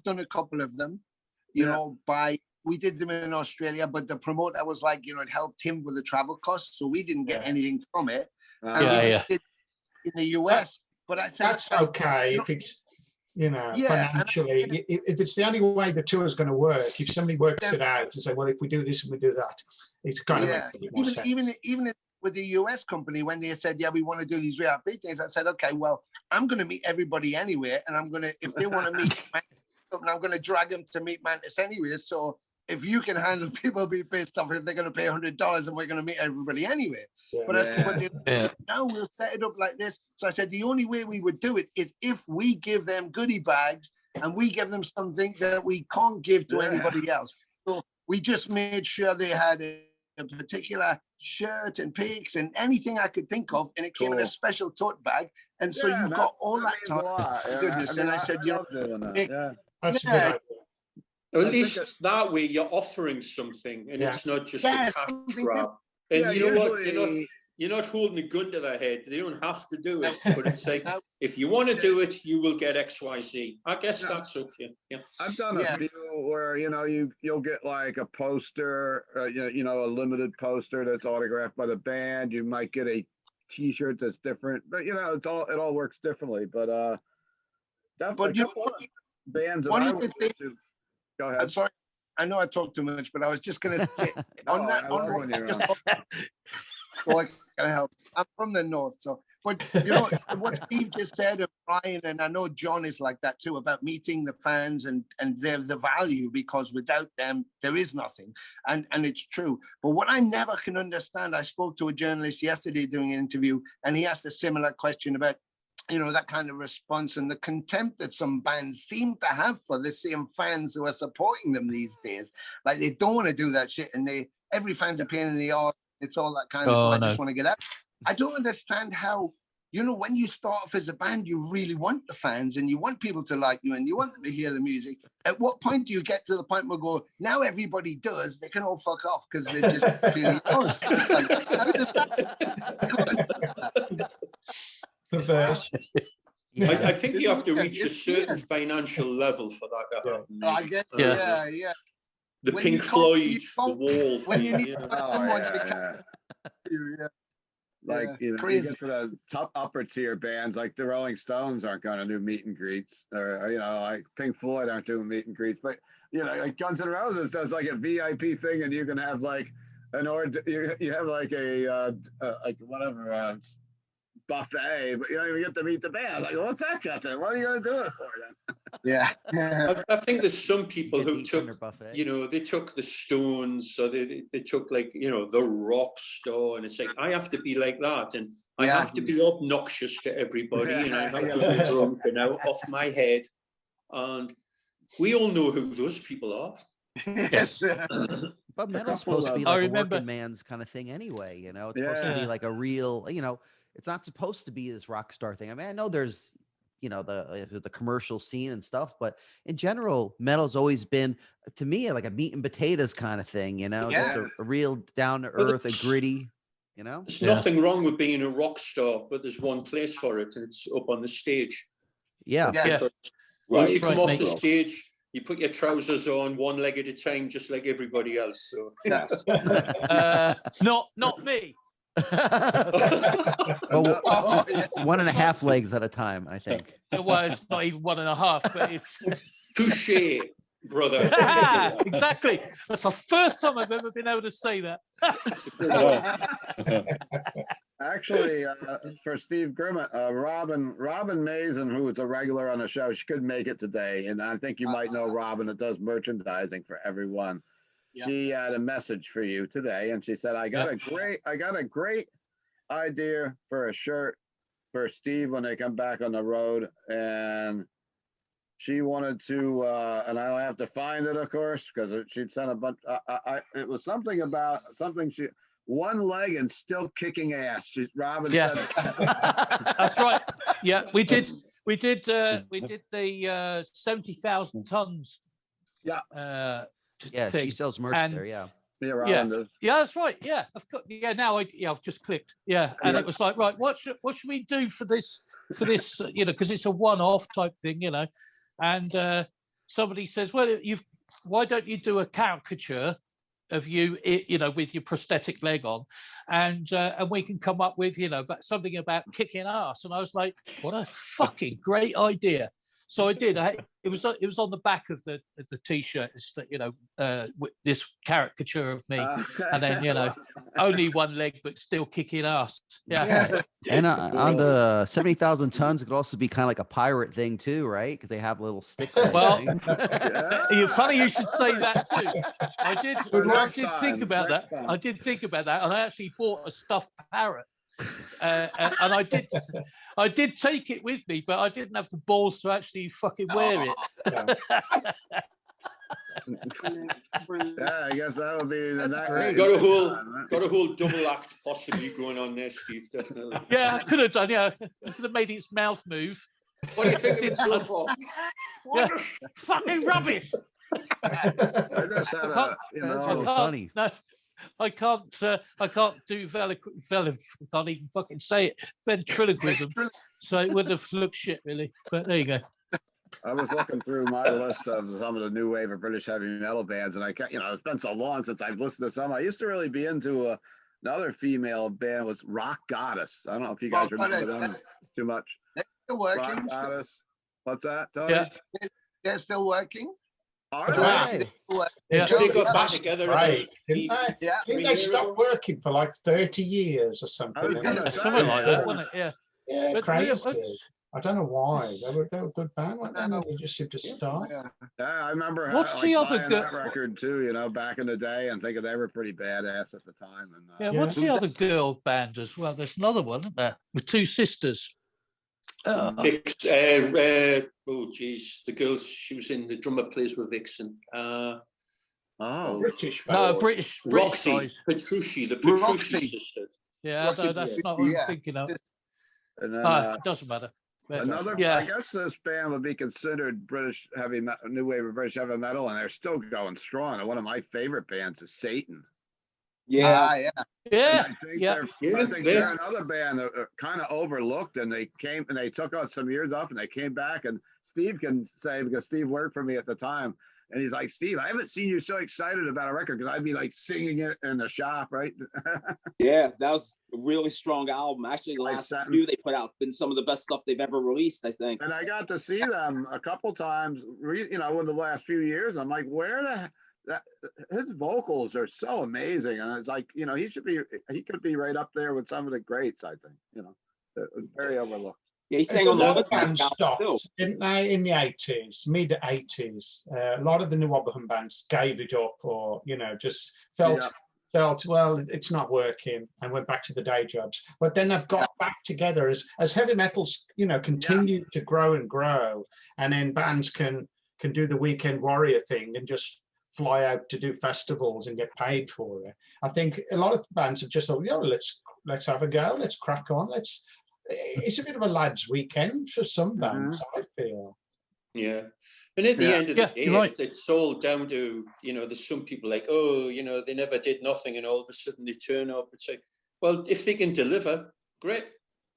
Speaker 4: done a couple of them. We did them in Australia, but the promoter was like, it helped him with the travel costs, so we didn't get anything from it. And we did in the US. But I said,
Speaker 2: that's okay if it's, financially. If it's the only way the tour is going to work, if somebody works it out and say, well, if we do this and we do that, it's kind of makes more sense.
Speaker 4: Even with the US company, when they said, we want to do these VIP things, I said, okay, well, I'm going to meet everybody anywhere, and I'm going to, if they want to meet Mantis, I'm going to drag them to meet Mantis anyway. So if you can handle people be pissed off if they're going to pay $100 and we're going to meet everybody anyway. But I said, now we'll set it up like this. So I said, the only way we would do it is if we give them goodie bags and we give them something that we can't give to anybody else. So we just made sure they had a particular shirt and pics and anything I could think of, and it came in a special tote bag. And so you got all that time. Goodness. And I said,
Speaker 2: that's a good idea.
Speaker 3: At least that way you're offering something, and it's not just a cash grab. And you're not holding a gun to their head. They don't have to do it, but it's like, if you want to do it, you will get X, Y, Z. I guess that's okay.
Speaker 8: I've done a few where you'll get like a poster, a limited poster that's autographed by the band. You might get a T-shirt that's different, but it all works differently. But definitely bands that I would get to. Go ahead.
Speaker 4: I'm sorry. I know I talk too much, but I was just going to say on that. I help. I'm from the north, so. But what Steve just said, and Brian, and I know John is like that too, about meeting the fans and the value, because without them there is nothing, and it's true. But what I never can understand, I spoke to a journalist yesterday doing an interview, and he asked a similar question about that kind of response and the contempt that some bands seem to have for the same fans who are supporting them these days. Like, they don't want to do that shit, and every fan's a pain in the arse. It's all that kind of stuff. I just want to get out. I don't understand how, when you start off as a band, you really want the fans and you want people to like you and you want them to hear the music. At what point do you get to the point where go, now everybody does, they can all fuck off because they're just really honest.
Speaker 3: I think you have to reach a certain financial level for that to happen.
Speaker 4: I guess,
Speaker 3: The Pink Floyd, the Wall.
Speaker 4: When you need someone to
Speaker 8: Like,
Speaker 4: Yeah,
Speaker 8: you
Speaker 4: crazy.
Speaker 8: get to the top upper tier bands, like the Rolling Stones aren't going to do meet and greets, or like Pink Floyd aren't doing meet and greets, but like Guns N' Roses does like a VIP thing, and you can have like you have like a like whatever buffet, but you don't even get to meet the band. I was like, well, what's that got to? What are you going to do it for then?
Speaker 4: Yeah.
Speaker 3: I think there's some people who
Speaker 1: Eat
Speaker 3: took,
Speaker 1: dinner buffet.
Speaker 3: they took the Stones, so they took like, the rock star, and it's like, I have to be like that, and I
Speaker 4: Yeah.
Speaker 3: have to be obnoxious to everybody, and I have to be drunk and out off my head. And we all know who those people are.
Speaker 4: Yes.
Speaker 1: But metal's supposed to be like a working man's kind of thing anyway, It's supposed to be like a real, it's not supposed to be this rock star thing. I mean, I know there's, the commercial scene and stuff, but in general, metal's always been, to me, like a meat and potatoes kind of thing, just a real down to earth and gritty,
Speaker 3: There's nothing wrong with being a rock star, but there's one place for it, and it's up on the stage.
Speaker 1: Yeah.
Speaker 3: Once you come off the stage, you put your trousers on one leg at a time, just like everybody else. So
Speaker 7: Yes.
Speaker 6: Not me.
Speaker 1: Well, 1.5 legs at a time, I think.
Speaker 6: Well, it's not even 1.5, but it's
Speaker 3: touche, brother.
Speaker 6: Exactly. That's the first time I've ever been able to say that.
Speaker 8: Actually, for Steve Grimmett, Robin Mason, who is a regular on the show, she couldn't make it today, and I think you might know Robin that does merchandising for everyone. Yeah. She had a message for you today, and she said, "I got a great idea for a shirt for Steve when they come back on the road," and she wanted to, and I'll have to find it, of course, because she'd sent a bunch. It was something about something she. One leg and still kicking ass. Robin said it.
Speaker 6: That's right. Yeah, we did the 70,000 tons.
Speaker 1: Yeah.
Speaker 6: Thing.
Speaker 1: She sells merch there. Yeah.
Speaker 8: Yeah, Robin does.
Speaker 6: Yeah, that's right. Yeah, now I've just clicked. Yeah, and it was like, right, what should we do for this? Because it's a one-off type thing, And somebody says, well, why don't you do a caricature of you, with your prosthetic leg on, and we can come up with, something about kicking ass. And I was like, what a fucking great idea. So I did. It was on the back of the T-shirt. It's with this caricature of me, and then only one leg but still kicking ass. Yeah.
Speaker 1: And on the 70,000 tons, it could also be kind of like a pirate thing too, right? Because they have a little stick.
Speaker 6: Well, funny you should say that too. I did think about that, and I actually bought a stuffed parrot. And I did take it with me, but I didn't have the balls to actually fucking wear it.
Speaker 8: Yeah, I guess that would be.
Speaker 1: That's great.
Speaker 3: Got a whole double act possibly going on there, Steve. Definitely.
Speaker 6: Yeah, I could have done. Yeah, I could have made its mouth move.
Speaker 3: What do you think it's so for?
Speaker 6: Fucking rubbish.
Speaker 8: I just had a,
Speaker 1: That's really funny.
Speaker 6: No. I can't do can't even fucking say it, ventriloquism, so it would have looked shit really, but there you go.
Speaker 8: I was looking through my list of some of the new wave of British heavy metal bands, and it's been so long since I've listened to some. I used to really be into another female band was Rock Goddess. I don't know if you guys remember them too much.
Speaker 4: They're working.
Speaker 8: Rock Goddess. What's that, Tony?
Speaker 4: Yeah. They're still working.
Speaker 8: All right.
Speaker 6: Yeah.
Speaker 3: They got back together.
Speaker 2: Right.
Speaker 4: Yeah.
Speaker 2: Didn't they stop working for like 30 years or something?
Speaker 6: Something like that, wasn't it? Yeah.
Speaker 2: Yeah,
Speaker 6: But
Speaker 2: crazy. I don't know why. They were a good band, weren't they? They just seemed to stop.
Speaker 8: Yeah, I remember
Speaker 6: What's the other
Speaker 8: buying that record too, back in the day, and thinking they were pretty badass at the time. And
Speaker 6: what's the other girl band as well? There's another one, isn't there? With two sisters.
Speaker 3: Vix, oh geez, the girl, she was in the drummer plays with Vixen.
Speaker 2: British.
Speaker 6: No, British
Speaker 3: Roxy,
Speaker 6: guys.
Speaker 3: Petrucci, the Petrucci sisters.
Speaker 6: Yeah,
Speaker 4: Roxy,
Speaker 6: no, that's not what I'm thinking of.
Speaker 8: And then,
Speaker 6: It doesn't matter.
Speaker 8: Another, I guess this band would be considered British heavy metal, new wave of British heavy metal, and they're still going strong. And one of my favorite bands is Satan.
Speaker 6: Yeah.
Speaker 8: I think they're another band that are kind of overlooked, and they came and they took out some years off, and they came back. And Steve can say, because Steve worked for me at the time, And he's like, Steve, I haven't seen you so excited about a record, because I'd be like singing it in the shop, right?
Speaker 7: Yeah, that was a really strong album. Actually, the last few they put out been some of the best stuff they've ever released, I think.
Speaker 8: And I got to see them a couple times, you know, in the last few years. I'm like, his vocals are so amazing, and it's like, you know, he could be right up there with some of the greats. I think, you know, very overlooked.
Speaker 7: Yeah, he sang on
Speaker 2: a lot of bands stopped, didn't they, in the 80s, mid 80s? A lot of the Nwobhm bands gave it up, or, you know, just felt, well, it's not working, and went back to the day jobs. But then they've got back together as heavy metals, you know, continue to grow and grow, and then bands can do the weekend warrior thing and just fly out to do festivals and get paid for it. I think a lot of bands have just thought, yeah, let's have a go, let's crack on, it's a bit of a lads' weekend for some bands, I feel.
Speaker 3: Yeah. And at the end of the day, it's all down to, you know, there's some people like, oh, you know, they never did nothing and all of a sudden they turn up. It's like, well, if they can deliver, great.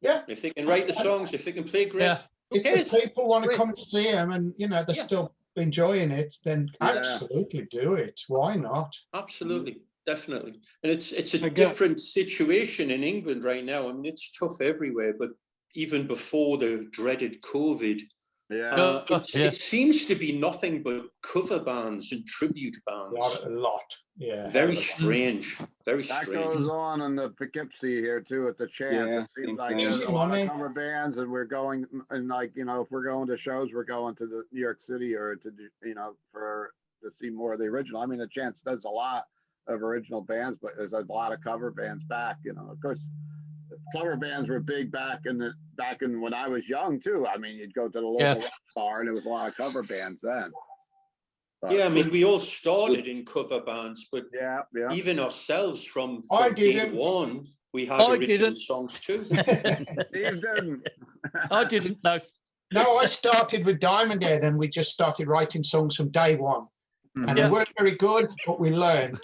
Speaker 2: Yeah.
Speaker 3: If they can write the songs, if they can play, great.
Speaker 2: Yeah. If people want to come to see them and, you know, they're still enjoying it, then absolutely do it. Why not?
Speaker 3: Absolutely. Definitely. And it's a different situation in England right now. I mean, it's tough everywhere, but even before the dreaded COVID, it seems to be nothing but cover bands and tribute bands.
Speaker 2: A lot. Yeah.
Speaker 3: Very strange. Very strange.
Speaker 8: That goes on in the Poughkeepsie here too at the Chance. It seems like there's a lot of cover bands, and we're going, and like, you know, if we're going to shows, we're going to the New York City or to, you know, to see more of the original. I mean, the Chance does a lot of original bands, but there's a lot of cover bands back, you know. Of course, cover bands were big back in when I was young too. I mean, you'd go to the local rock bar and there was a lot of cover bands then. But,
Speaker 3: I mean, we all started in cover bands, but even ourselves from day one, we had original songs too.
Speaker 8: Steve didn't.
Speaker 6: I didn't know.
Speaker 2: No, I started with Diamond Head, and we just started writing songs from day one. And they weren't very good, but we learned.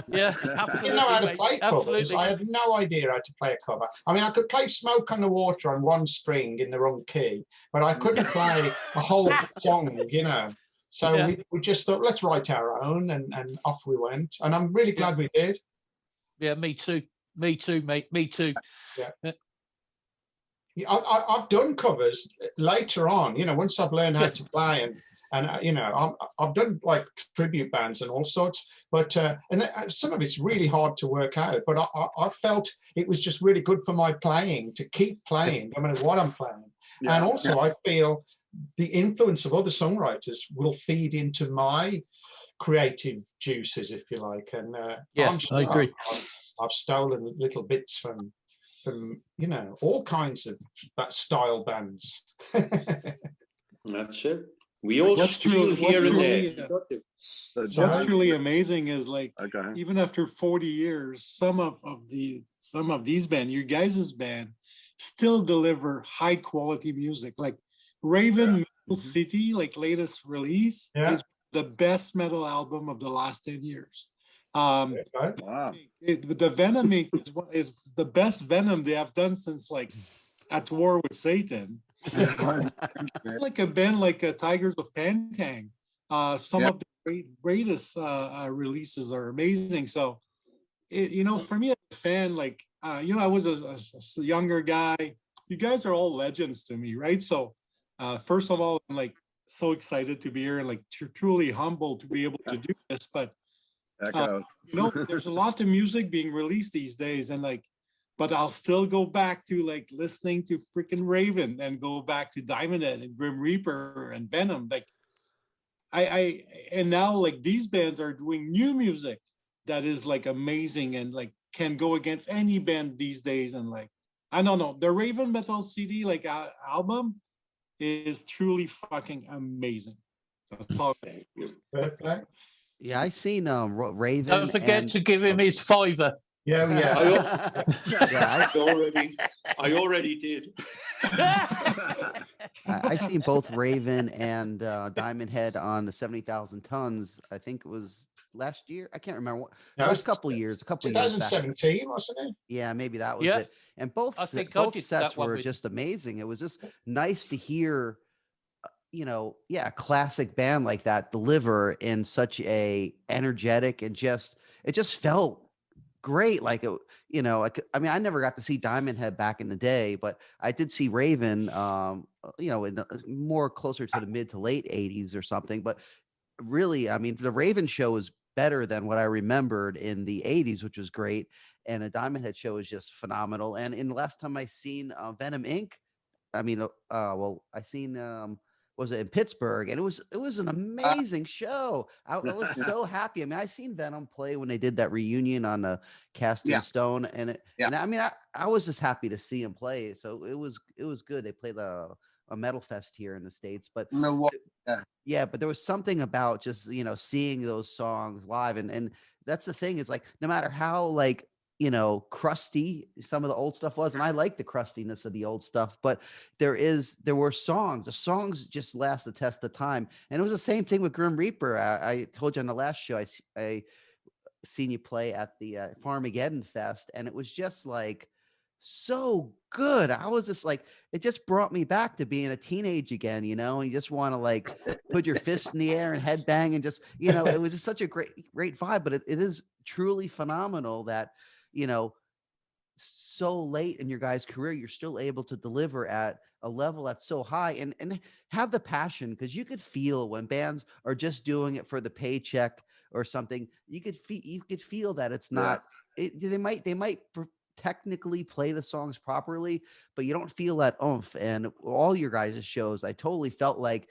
Speaker 6: Yeah, absolutely.
Speaker 2: I didn't know how to play covers. I had no idea how to play a cover. I mean, I could play Smoke on the Water on one string in the wrong key, but I couldn't play a whole song, you know. So we just thought, let's write our own, and off we went. And I'm really glad we did.
Speaker 6: Yeah, me too. Me too, mate. Me too.
Speaker 2: Yeah. I've done covers later on, you know, once I've learned how to play, and you know, I've done like tribute bands and all sorts, but and some of it's really hard to work out. But I felt it was just really good for my playing, to keep playing no matter what I'm playing. And also, I feel the influence of other songwriters will feed into my creative juices, if you like. And
Speaker 6: I agree.
Speaker 2: I've stolen little bits from you know, all kinds of style bands.
Speaker 3: That's it. We all steal here and there.
Speaker 5: What's really amazing is, like, even after 40 years, some of these bands, your guys' band, still deliver high quality music. Like Raven Metal City, like latest release, is the best metal album of the last 10 years.
Speaker 8: Wow.
Speaker 5: The Venom is the best Venom they have done since, like, At War with Satan. Like a band like Tigers of Pantang. Some of the greatest releases are amazing. So, you know, for me as a fan, like, you know, I was a younger guy. You guys are all legends to me, right? So, first of all, I'm like so excited to be here, and like truly humbled to be able to do this. But you know, there's a lot of music being released these days, and like, but I'll still go back to like listening to freaking Raven, and go back to Diamond Head and Grim Reaper and Venom. Like, and now like these bands are doing new music that is like amazing and like can go against any band these days. And like, I don't know, the Raven Metal CD like album is truly fucking amazing. That's all.
Speaker 1: Yeah, I seen Raven.
Speaker 6: Don't forget to give him his $5.
Speaker 2: Yeah.
Speaker 3: I already did.
Speaker 1: I seen both Raven and Diamond Head on the 70,000 Tons. I think it was last year. I can't remember. It was a couple of years
Speaker 2: 2017, years wasn't it?
Speaker 1: Yeah, maybe that was it. And both sets were just amazing. It was just nice to hear classic band like that deliver in such a energetic and it just felt great. Like I mean, I never got to see Diamond Head back in the day, but I did see Raven, in more closer to the mid to late 80s or something. But really, I mean, the Raven show was better than what I remembered in the 80s, which was great. And a Diamond Head show is just phenomenal. And in the last time I seen Venom Inc., I mean, I seen was it in Pittsburgh, and it was an amazing show. I was so happy. I mean, I seen Venom play when they did that reunion on the Cast in Stone, and I mean, I was just happy to see him play. So it was good. They played a metal fest here in the States, but but there was something about just seeing those songs live, and that's the thing is like no matter how like crusty some of the old stuff was, and I like the crustiness of the old stuff, but there were songs. The songs just last the test of time, and it was the same thing with Grim Reaper. I told you on the last show I seen you play at the Farmageddon Fest, and it was just like so good. I was just like, it just brought me back to being a teenage again, and you just want to like put your fists in the air and headbang and just, it was just such a great vibe. But it is truly phenomenal that, so late in your guys' career, you're still able to deliver at a level that's so high and have the passion, because you could feel when bands are just doing it for the paycheck or something, you could feel that it's not, they might technically play the songs properly, but you don't feel that oomph. And all your guys' shows, I totally felt like,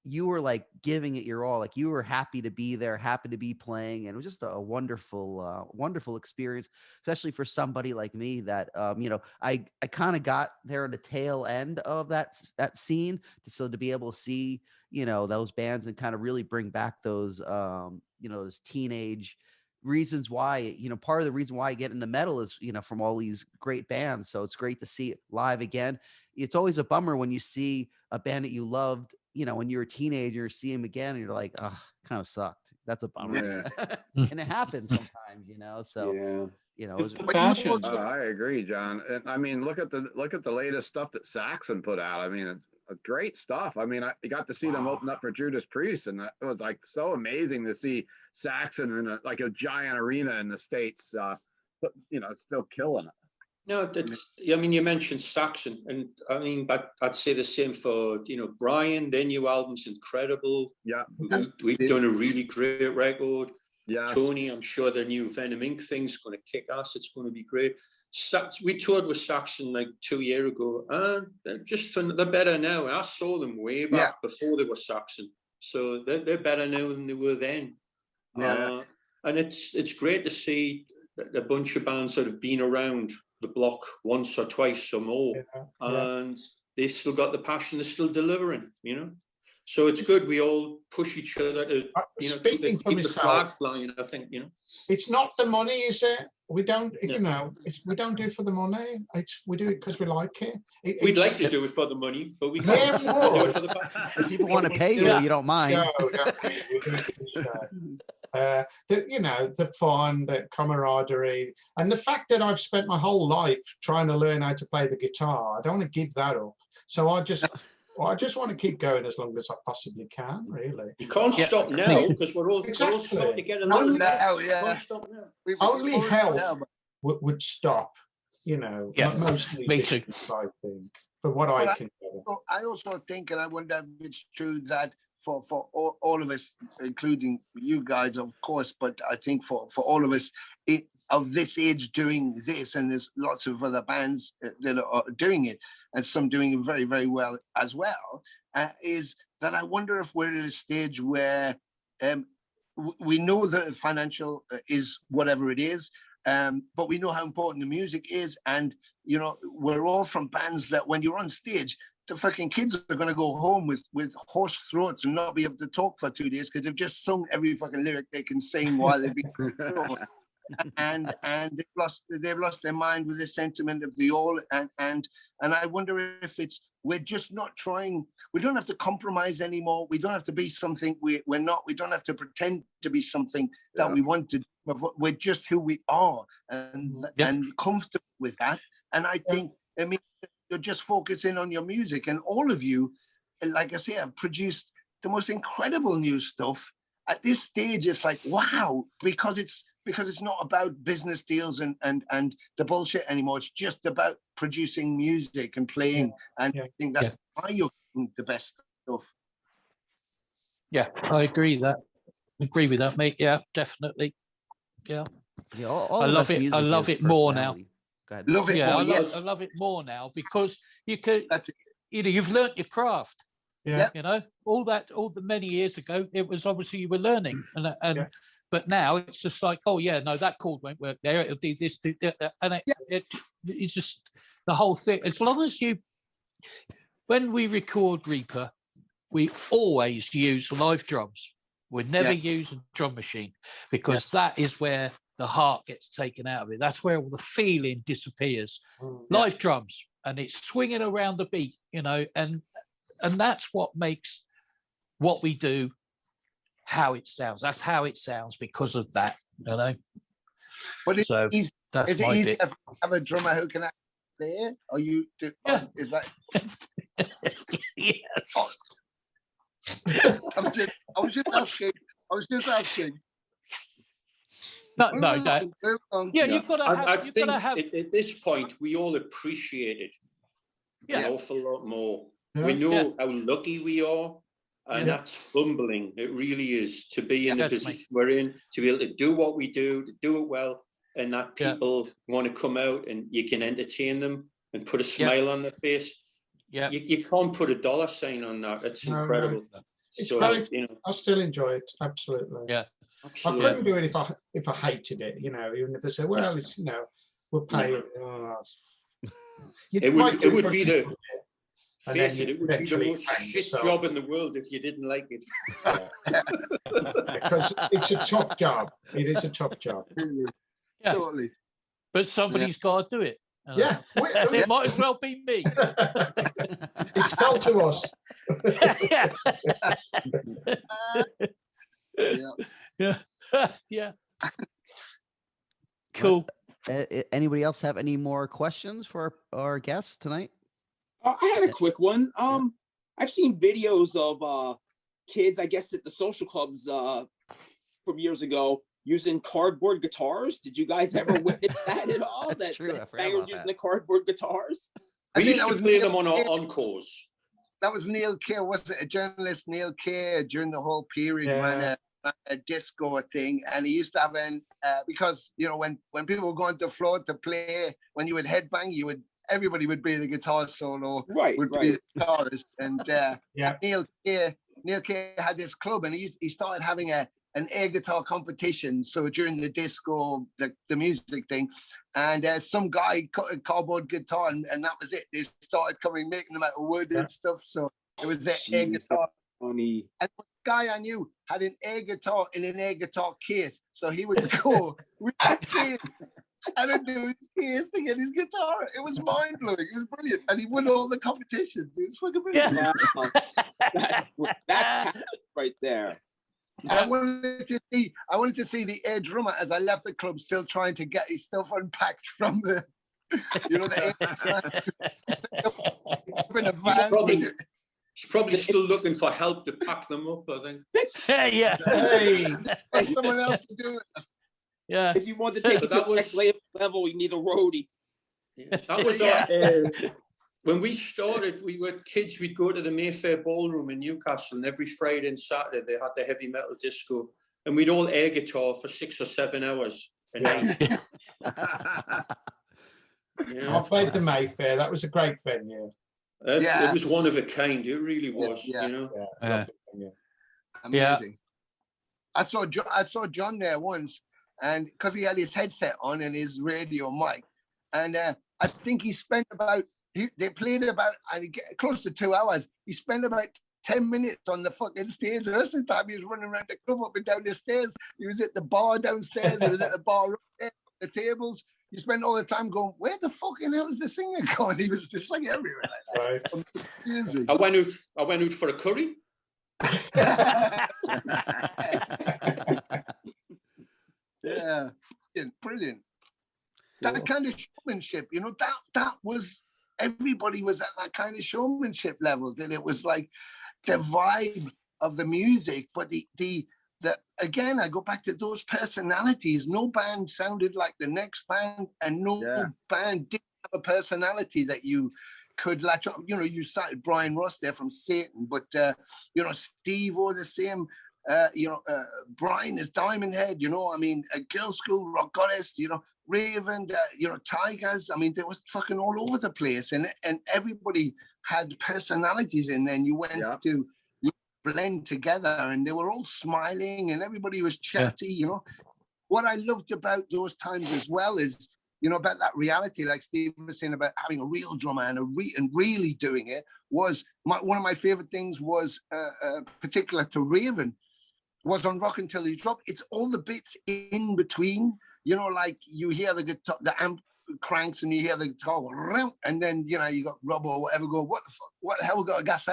Speaker 1: you were like giving it your all, like you were happy to be there, happy to be playing. And it was just a wonderful experience, especially for somebody like me that, I kind of got there at the tail end of that scene. So to be able to see, those bands and kind of really bring back those, those teenage reasons why, part of the reason why I get into metal is, from all these great bands. So it's great to see it live again. It's always a bummer when you see a band that you loved, when you're a teenager, see him again, and you're like, oh, kind of sucked. That's a bummer. And it happens sometimes, so,
Speaker 5: It's the passion.
Speaker 8: I agree, John. And I mean, look at the latest stuff that Saxon put out. I mean, great stuff. I mean, I got to see them open up for Judas Priest, and it was like so amazing to see Saxon in a giant arena in the States, still killing it.
Speaker 3: No, I mean, you mentioned Saxon, and I mean, I'd say the same for, Brian. Their new album's incredible.
Speaker 8: Yeah.
Speaker 3: We've done a really great record.
Speaker 8: Yeah.
Speaker 3: Tony, I'm sure the new Venom Inc. thing's going to kick ass. It's going to be great. We toured with Saxon like 2 years ago, and they're better now. I saw them way back before they were Saxon. So they're better now than they were then.
Speaker 8: Yeah.
Speaker 3: And it's great to see a bunch of bands that have been around the block once or twice or more, and they still got the passion, they're still delivering, so it's good. We all push each other to keep the flag flying. I think
Speaker 2: it's not the money, is it? We don't we don't do it for the money. We do it because we like it. We'd
Speaker 3: like to do it for the money, but we can't do it for the passion.
Speaker 1: If people want to pay you, you don't mind.
Speaker 2: The fun, the camaraderie, and the fact that I've spent my whole life trying to learn how to play the guitar. I don't want to give that up. So I just want to keep going as long as I possibly can, really.
Speaker 3: You can't stop now, because we're all starting to get a little
Speaker 2: Can't stop now. Only health would stop, most musicians, I think, for what I can do.
Speaker 4: I also think, and I wonder if it's true, that for all of us, including you guys, of course, but I think for all of us of this age doing this, and there's lots of other bands that are doing it, and some doing it very, very well as well, is that I wonder if we're at a stage where we know that financial is whatever it is, but we know how important the music is, and we're all from bands that when you're on stage, the fucking kids are going to go home with hoarse throats and not be able to talk for 2 days because they've just sung every fucking lyric they can sing while they've been and they've lost their mind with the sentiment of the all, and I wonder if we're just not trying. We don't have to compromise anymore. We don't have to be something we're not. We don't have to pretend to be something that we want to. We're just who we are, and comfortable with that. And I think, I mean, you're just focusing on your music, and all of you like I say, have produced the most incredible new stuff. At this stage, it's like, wow, because it's not about business deals and the bullshit anymore. It's just about producing music and playing. And I think that's why you're getting the best stuff.
Speaker 6: Yeah, I agree with that, mate. Yeah, definitely. Yeah.
Speaker 1: Yeah, all
Speaker 6: I
Speaker 1: of
Speaker 6: love
Speaker 1: us
Speaker 6: it.
Speaker 1: music
Speaker 6: I love
Speaker 1: is
Speaker 6: it more now.
Speaker 1: personality. Go ahead.
Speaker 4: Love it
Speaker 6: Yeah,
Speaker 4: more,
Speaker 6: I love it more now because you could,
Speaker 4: That's it.
Speaker 6: you know, you've learnt your craft.
Speaker 2: Yeah.
Speaker 6: You know, all the many years ago, it was obviously you were learning, and but now it's just like, oh yeah, no, that chord won't work there. It'll do this, do that, and it's just the whole thing. As long as when we record Reaper, we always use live drums. We never use a drum machine because that is where the heart gets taken out of it. That's where all the feeling disappears. Live drums, and it's swinging around the beat, you know, and that's what makes what we do how it sounds. That's how it sounds because of that, you know.
Speaker 4: But
Speaker 6: is it easy
Speaker 4: to have a drummer who can actually play? Or you do?
Speaker 6: Yeah.
Speaker 4: Is that?
Speaker 6: Yes.
Speaker 4: I was just asking.
Speaker 6: No, that. Yeah, you've got to have.
Speaker 3: I think at this point we all appreciate it an awful lot more. We know how lucky we are, and that's humbling. It really is to be in the position we're in, to be able to do what we do, to do it well, and that people want to come out and you can entertain them and put a smile on their face. Yeah, you can't put a dollar sign on that. It's incredible.
Speaker 2: No. It's great. You know, I still enjoy it. Absolutely.
Speaker 6: Yeah.
Speaker 2: Absolutely. I couldn't do it if I hated it. You know, even if they say, "Well, it's, you know, we'll pay it." Oh,
Speaker 3: it would be the. Face it, it would be the most shit job in the world if you didn't like it.
Speaker 2: Because it's a tough job. It is a tough job.
Speaker 6: Yeah. Totally. But somebody's got to do it.
Speaker 2: Yeah.
Speaker 6: It might as well be me.
Speaker 2: It's fell to us.
Speaker 6: Yeah. Cool.
Speaker 1: Anybody else have any more questions for our guests tonight?
Speaker 7: I had a quick one. I've seen videos of kids, I guess, at the social clubs from years ago using cardboard guitars. Did you guys ever witness that at all?
Speaker 1: That's true.
Speaker 7: Bangers using the cardboard guitars.
Speaker 3: We used to play them on our encores.
Speaker 4: That was Neil Kerr, wasn't it? A journalist, Neil Kerr, during the whole period ran a disco thing, and he used to have because you know when people were going to the floor to play, when you would headbang, everybody would be the guitar solo, would be the guitarist, and Neil Kerr had this club, and he started having an air guitar competition. So during the disco, the music thing, and some guy cut a cardboard guitar, and that was it. They started making them out of wood and stuff. So it was the air guitar.
Speaker 7: Funny.
Speaker 4: And the guy I knew had an air guitar in an air guitar case, so he would go with the case and do his case thing and his guitar. It was mind blowing. It was brilliant, and he won all the competitions. It was fucking brilliant.
Speaker 7: That's right there.
Speaker 4: I wanted to see the air drummer as I left the club, still trying to get his stuff unpacked from the, the
Speaker 3: air. He's probably still looking for help to pack them up, I think.
Speaker 4: Hey, someone else to do it.
Speaker 7: Yeah. If you want to take it to the next level, you need a roadie.
Speaker 3: Yeah, that was when we started, we were kids, we'd go to the Mayfair Ballroom in Newcastle, and every Friday and Saturday they had the heavy metal disco, and we'd all air guitar for 6 or 7 hours a night.
Speaker 2: I played the Mayfair. That was a great venue.
Speaker 3: It was one of a kind. It really was.
Speaker 4: Amazing. I saw John there once, and because he had his headset on and his radio mic, and I think he spent they played about close to 2 hours. He spent about 10 minutes on the fucking stage. The rest of the time he was running around the club up and down the stairs. He was at the bar downstairs. He was at the bar upstairs, the tables. You spend all the time going, where the fucking hell is the singer going? He was just like everywhere like that.
Speaker 2: Right.
Speaker 3: I went out for a curry.
Speaker 4: Yeah, brilliant. That kind of showmanship, that was everybody was at that kind of showmanship level, that it was like the vibe of the music, but the again, I go back to those personalities. No band sounded like the next band, and no band didn't have a personality that you could latch on. You know, you cited Brian Ross there from Satan, but you know, Steve or the same. You know, Brian is Diamond Head. You know, I mean, a Girl School, Rock Goddess. You know, Raven. You know, Tigers. I mean, they was fucking all over the place, and everybody had personalities in there. And you went to blend together, and they were all smiling, and everybody was chatty. You know, what I loved about those times as well is, you know, about that reality, like Steve was saying about having a real drummer and really doing it, was one of my favorite things was particular to Raven, was on Rock Until You Drop. It's all the bits in between, you know, like you hear the guitar, the amp cranks, and you hear the guitar, and then, you know, you got Rob or whatever go, what the fuck, what the hell we got a gas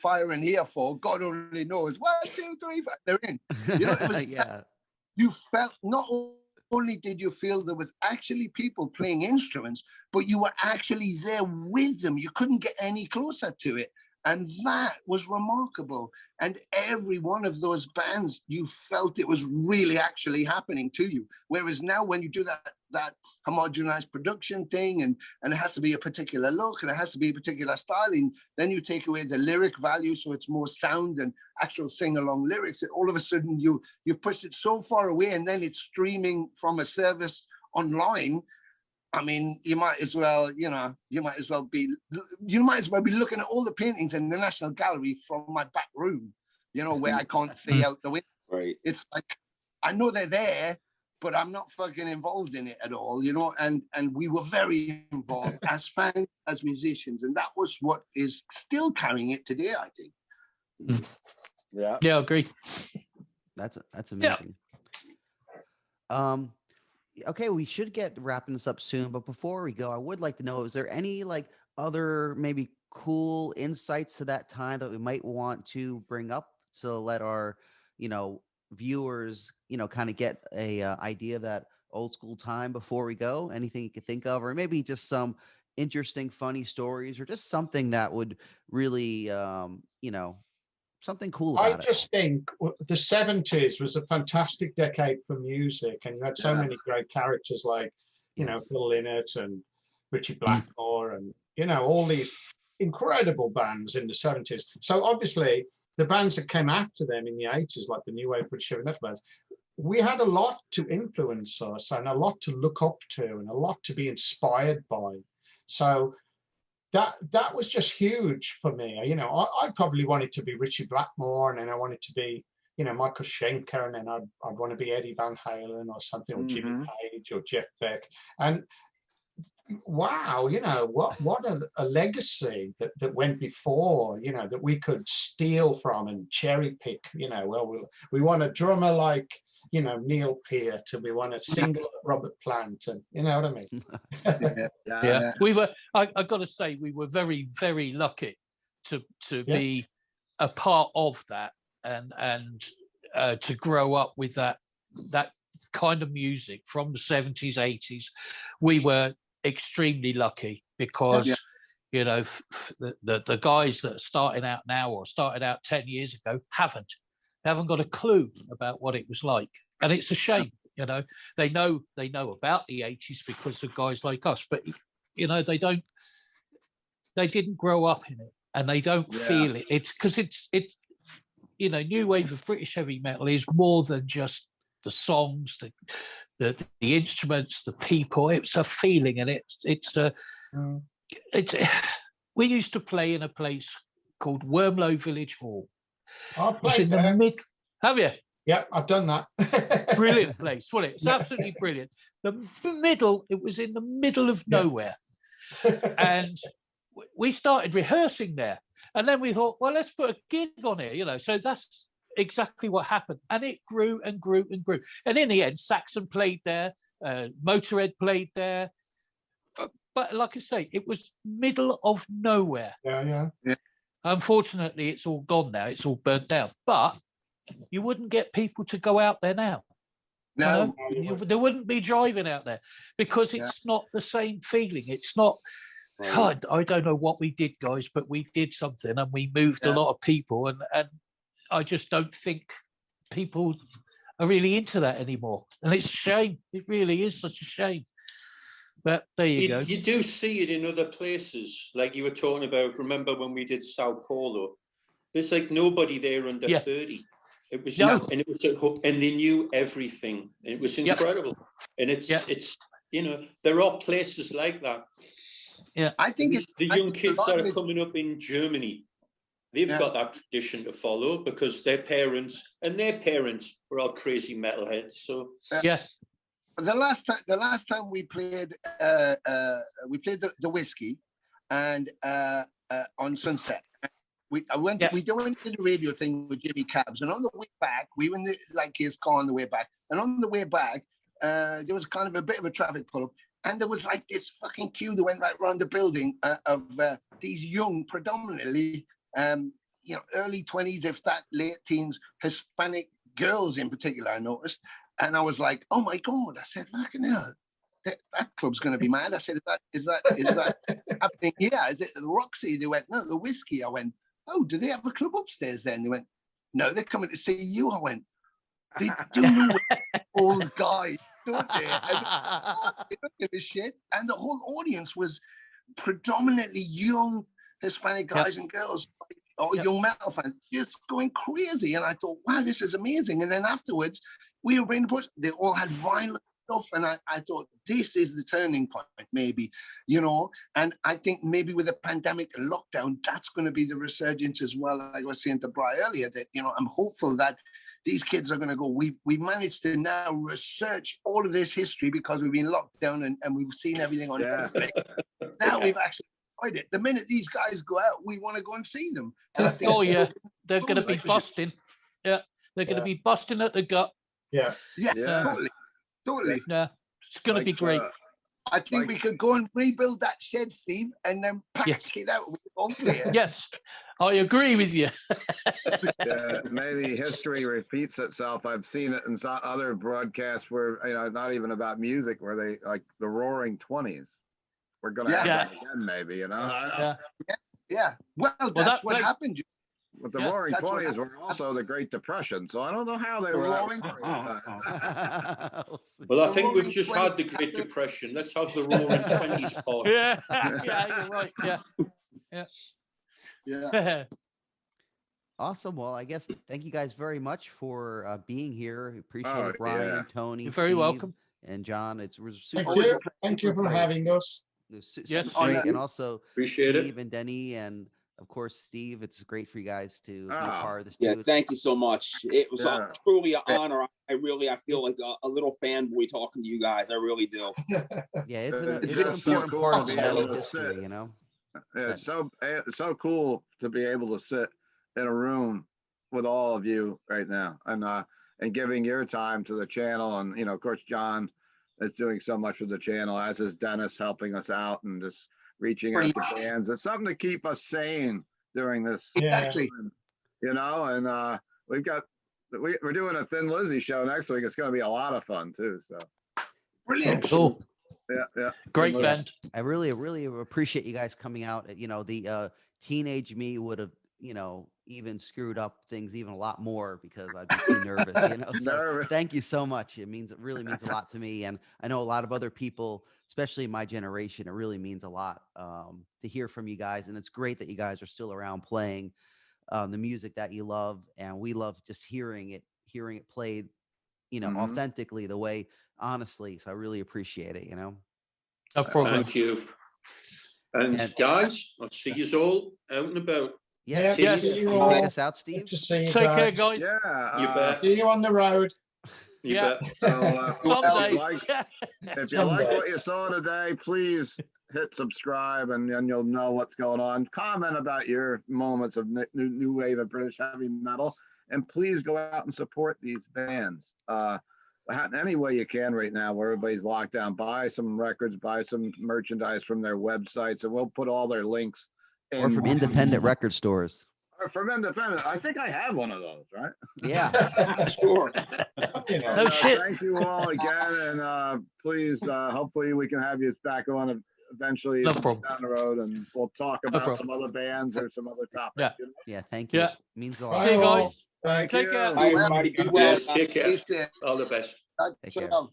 Speaker 4: fire in here for? God only knows. 1, 2, 3, 4, they're in. You know, it was you felt, not only did you feel there was actually people playing instruments, but you were actually there with them. You couldn't get any closer to it. And that was remarkable. And every one of those bands, you felt it was really actually happening to you. Whereas now when you do that homogenized production thing, and it has to be a particular look, and it has to be a particular styling, then you take away the lyric value, so it's more sound and actual sing-along lyrics. All of a sudden you've pushed it so far away, and then it's streaming from a service online. I mean, you might as well be looking at all the paintings in the National Gallery from my back room, you know, where I can't see out the window.
Speaker 7: Right.
Speaker 4: It's like, I know they're there, but I'm not fucking involved in it at all, you know, and we were very involved as fans, as musicians, and that was what is still carrying it today, I think.
Speaker 6: Yeah, I agree.
Speaker 1: That's amazing. Yeah. Okay, we should get wrapping this up soon, but before we go, I would like to know, is there any like other maybe cool insights to that time that we might want to bring up to let our, you know, viewers, you know, kind of get a idea of that old school time before we go? Anything you could think of, or maybe just some interesting, funny stories, or just something that would really, you know, something cool about it.
Speaker 2: I just think the 70s was a fantastic decade for music, and you had so many great characters like, you know, Phil Lynott and Richie Blackmore, and, you know, all these incredible bands in the 70s. So obviously the bands that came after them in the 80s, like the New Wave British Heavy Metal bands, we had a lot to influence us and a lot to look up to and a lot to be inspired by. So that was just huge for me. You know, I probably wanted to be Richie Blackmore, and then I wanted to be, you know, Michael Schenker, and then I'd want to be Eddie Van Halen or something, or Jimmy Page or Jeff Beck. And wow, you know, what a legacy that went before, you know, that we could steal from and cherry pick. You know, well, we want a drummer like, you know, Neil Peart, and we want a single Robert Plant, and you know what I mean?
Speaker 6: Yeah. We were. I got to say, we were very, very lucky to be a part of that, and to grow up with that kind of music from the 70s, 80s. We were extremely lucky because you know, the guys that are starting out now or started out 10 years ago haven't got a clue about what it was like, and it's a shame. You know, they know about the 80s because of guys like us, but you know, they didn't grow up in it, and they don't feel it. It's because it's you know, new wave of British heavy metal is more than just the songs, the instruments, the people. It's a feeling, and we used to play in a place called Wormlow Village Hall.
Speaker 2: I played there.
Speaker 6: Have you?
Speaker 2: Yeah, I've done that.
Speaker 6: Brilliant place, wasn't it? It's absolutely brilliant. It was in the middle of nowhere. And we started rehearsing there. And then we thought, well, let's put a gig on here, you know. So that's exactly what happened. And it grew and grew and grew. And in the end, Saxon played there, Motorhead played there. But like I say, it was middle of nowhere.
Speaker 2: Yeah.
Speaker 6: Unfortunately, it's all gone now. It's all burnt down. But you wouldn't get people to go out there now.
Speaker 4: No,
Speaker 6: they wouldn't be driving out there because it's not the same feeling. It's not God, I don't know what we did, guys, but we did something, and we moved a lot of people, and I just don't think people are really into that anymore, and it's a shame. It really is such a shame. But there you go.
Speaker 3: You do see it in other places, like you were talking about. Remember when we did Sao Paulo? There's like nobody there under 30. It was, and it was and they knew everything. It was incredible, and it's there are places like that.
Speaker 6: Yeah,
Speaker 4: I think
Speaker 3: the young kids that are coming up in Germany, they've got that tradition to follow because their parents were all crazy metalheads. So
Speaker 4: the last time we played the whiskey, and on Sunset. We did the radio thing with Jimmy Cabs, and on the way back, we were in his car on the way back, and on the way back, there was kind of a bit of a traffic pull-up, and there was like this fucking queue that went right around the building of these young, predominantly, early 20s, if that late teens, Hispanic girls in particular, I noticed, and I was like, oh my God, I said, fucking hell. That club's going to be mad. I said, is that happening? Yeah, is it the Roxy? They went, no, the whiskey. I went, oh, do they have a club upstairs then? They went, no, they're coming to see you. I went, they do know old guys, don't they? And they don't give a shit. And the whole audience was predominantly young Hispanic guys and girls, or young metal fans, just going crazy. And I thought, wow, this is amazing. And then afterwards, we were in the bush. They all had violent stuff, and I thought this is the turning point, maybe, and I think maybe with the pandemic lockdown, that's going to be the resurgence as well. Like I was saying to Bri earlier, that I'm hopeful that these kids are going to go, we managed to now research all of this history because we've been locked down and we've seen everything on Netflix. Now we've actually tried it. The minute these guys go out, we want to go and see them. And I think
Speaker 6: they're going to be busting. Yeah, they're going to be busting at the gut.
Speaker 2: Yeah.
Speaker 4: Totally.
Speaker 6: Yeah, it's going to be great.
Speaker 4: I think we could go and rebuild that shed, Steve, and then pack it out with home player.
Speaker 6: Yes, I agree with you.
Speaker 8: Maybe history repeats itself. I've seen it in some other broadcasts where, not even about music, where they like the Roaring 20s. We're going to have that again, maybe,
Speaker 4: Yeah. Well, that's what happened.
Speaker 8: But the Roaring 20s were also the Great Depression, so I don't know how they were.
Speaker 3: Well, I think we've just had the Great Depression. Let's have the Roaring 20s part.
Speaker 6: Yeah, you're right. Yeah.
Speaker 1: Awesome. Well, I guess thank you guys very much for being here. Appreciate it, Brian, Tony.
Speaker 6: You're very welcome.
Speaker 1: And John, it was super.
Speaker 2: Thank you for having us.
Speaker 1: Yes, great. And also
Speaker 3: appreciate
Speaker 1: Steve and Denny, and of course Steve. It's great for you guys to be a part of this.
Speaker 7: Yeah, thank you so much. It was truly an honor. I feel like a little fanboy talking to you guys. I really do.
Speaker 1: Yeah, it's an important part of metal history,
Speaker 8: It's so cool to be able to sit in a room with all of you right now, and giving your time to the channel, and of course John is doing so much with the channel, as is Dennis helping us out and just reaching out to bands. It's something to keep us sane during this.
Speaker 4: Exactly.
Speaker 8: And we're doing a Thin Lizzy show next week. It's going to be a lot of fun too. So
Speaker 4: brilliant.
Speaker 6: Cool.
Speaker 8: Yeah.
Speaker 6: Great band.
Speaker 1: I really appreciate you guys coming out. The teenage me would have, even screwed up things even a lot more because I'd be too nervous, So thank you so much. It really means a lot to me. And I know a lot of other people, especially my generation, it really means a lot to hear from you guys. And it's great that you guys are still around playing the music that you love. And we love just hearing it played, authentically, the way, honestly. So I really appreciate it,
Speaker 6: No problem.
Speaker 3: Thank you. And guys, I'll see you all out and about.
Speaker 1: Yeah.
Speaker 2: Yes.
Speaker 1: Take us out, Steve.
Speaker 2: To see you
Speaker 6: Take
Speaker 2: guys.
Speaker 6: care, guys.
Speaker 8: Yeah.
Speaker 3: You bet.
Speaker 2: See you on the road.
Speaker 3: You bet.
Speaker 8: So, if you like what you saw today, please hit subscribe, and you'll know what's going on. Comment about your moments of new wave of British heavy metal, and please go out and support these bands. Any way you can right now, where everybody's locked down. Buy some records, buy some merchandise from their websites, and we'll put all their links.
Speaker 1: Or from independent record stores.
Speaker 8: from Independent. I think I have one of those, right?
Speaker 1: Yeah.
Speaker 7: Sure.
Speaker 6: No shit.
Speaker 8: Thank you all again, and please, hopefully, we can have you back on eventually
Speaker 6: No problem.
Speaker 8: down the road, and we'll talk about some other bands or some other topics.
Speaker 6: Yeah.
Speaker 8: You know?
Speaker 1: Yeah. Thank you.
Speaker 6: Yeah.
Speaker 1: Means a lot.
Speaker 6: See you guys.
Speaker 8: Thank
Speaker 6: Take
Speaker 8: you.
Speaker 6: care.
Speaker 7: Bye, everybody. Be well.
Speaker 3: Yes, take care.
Speaker 4: Peace there.
Speaker 3: All the best.
Speaker 1: Take care.
Speaker 4: So,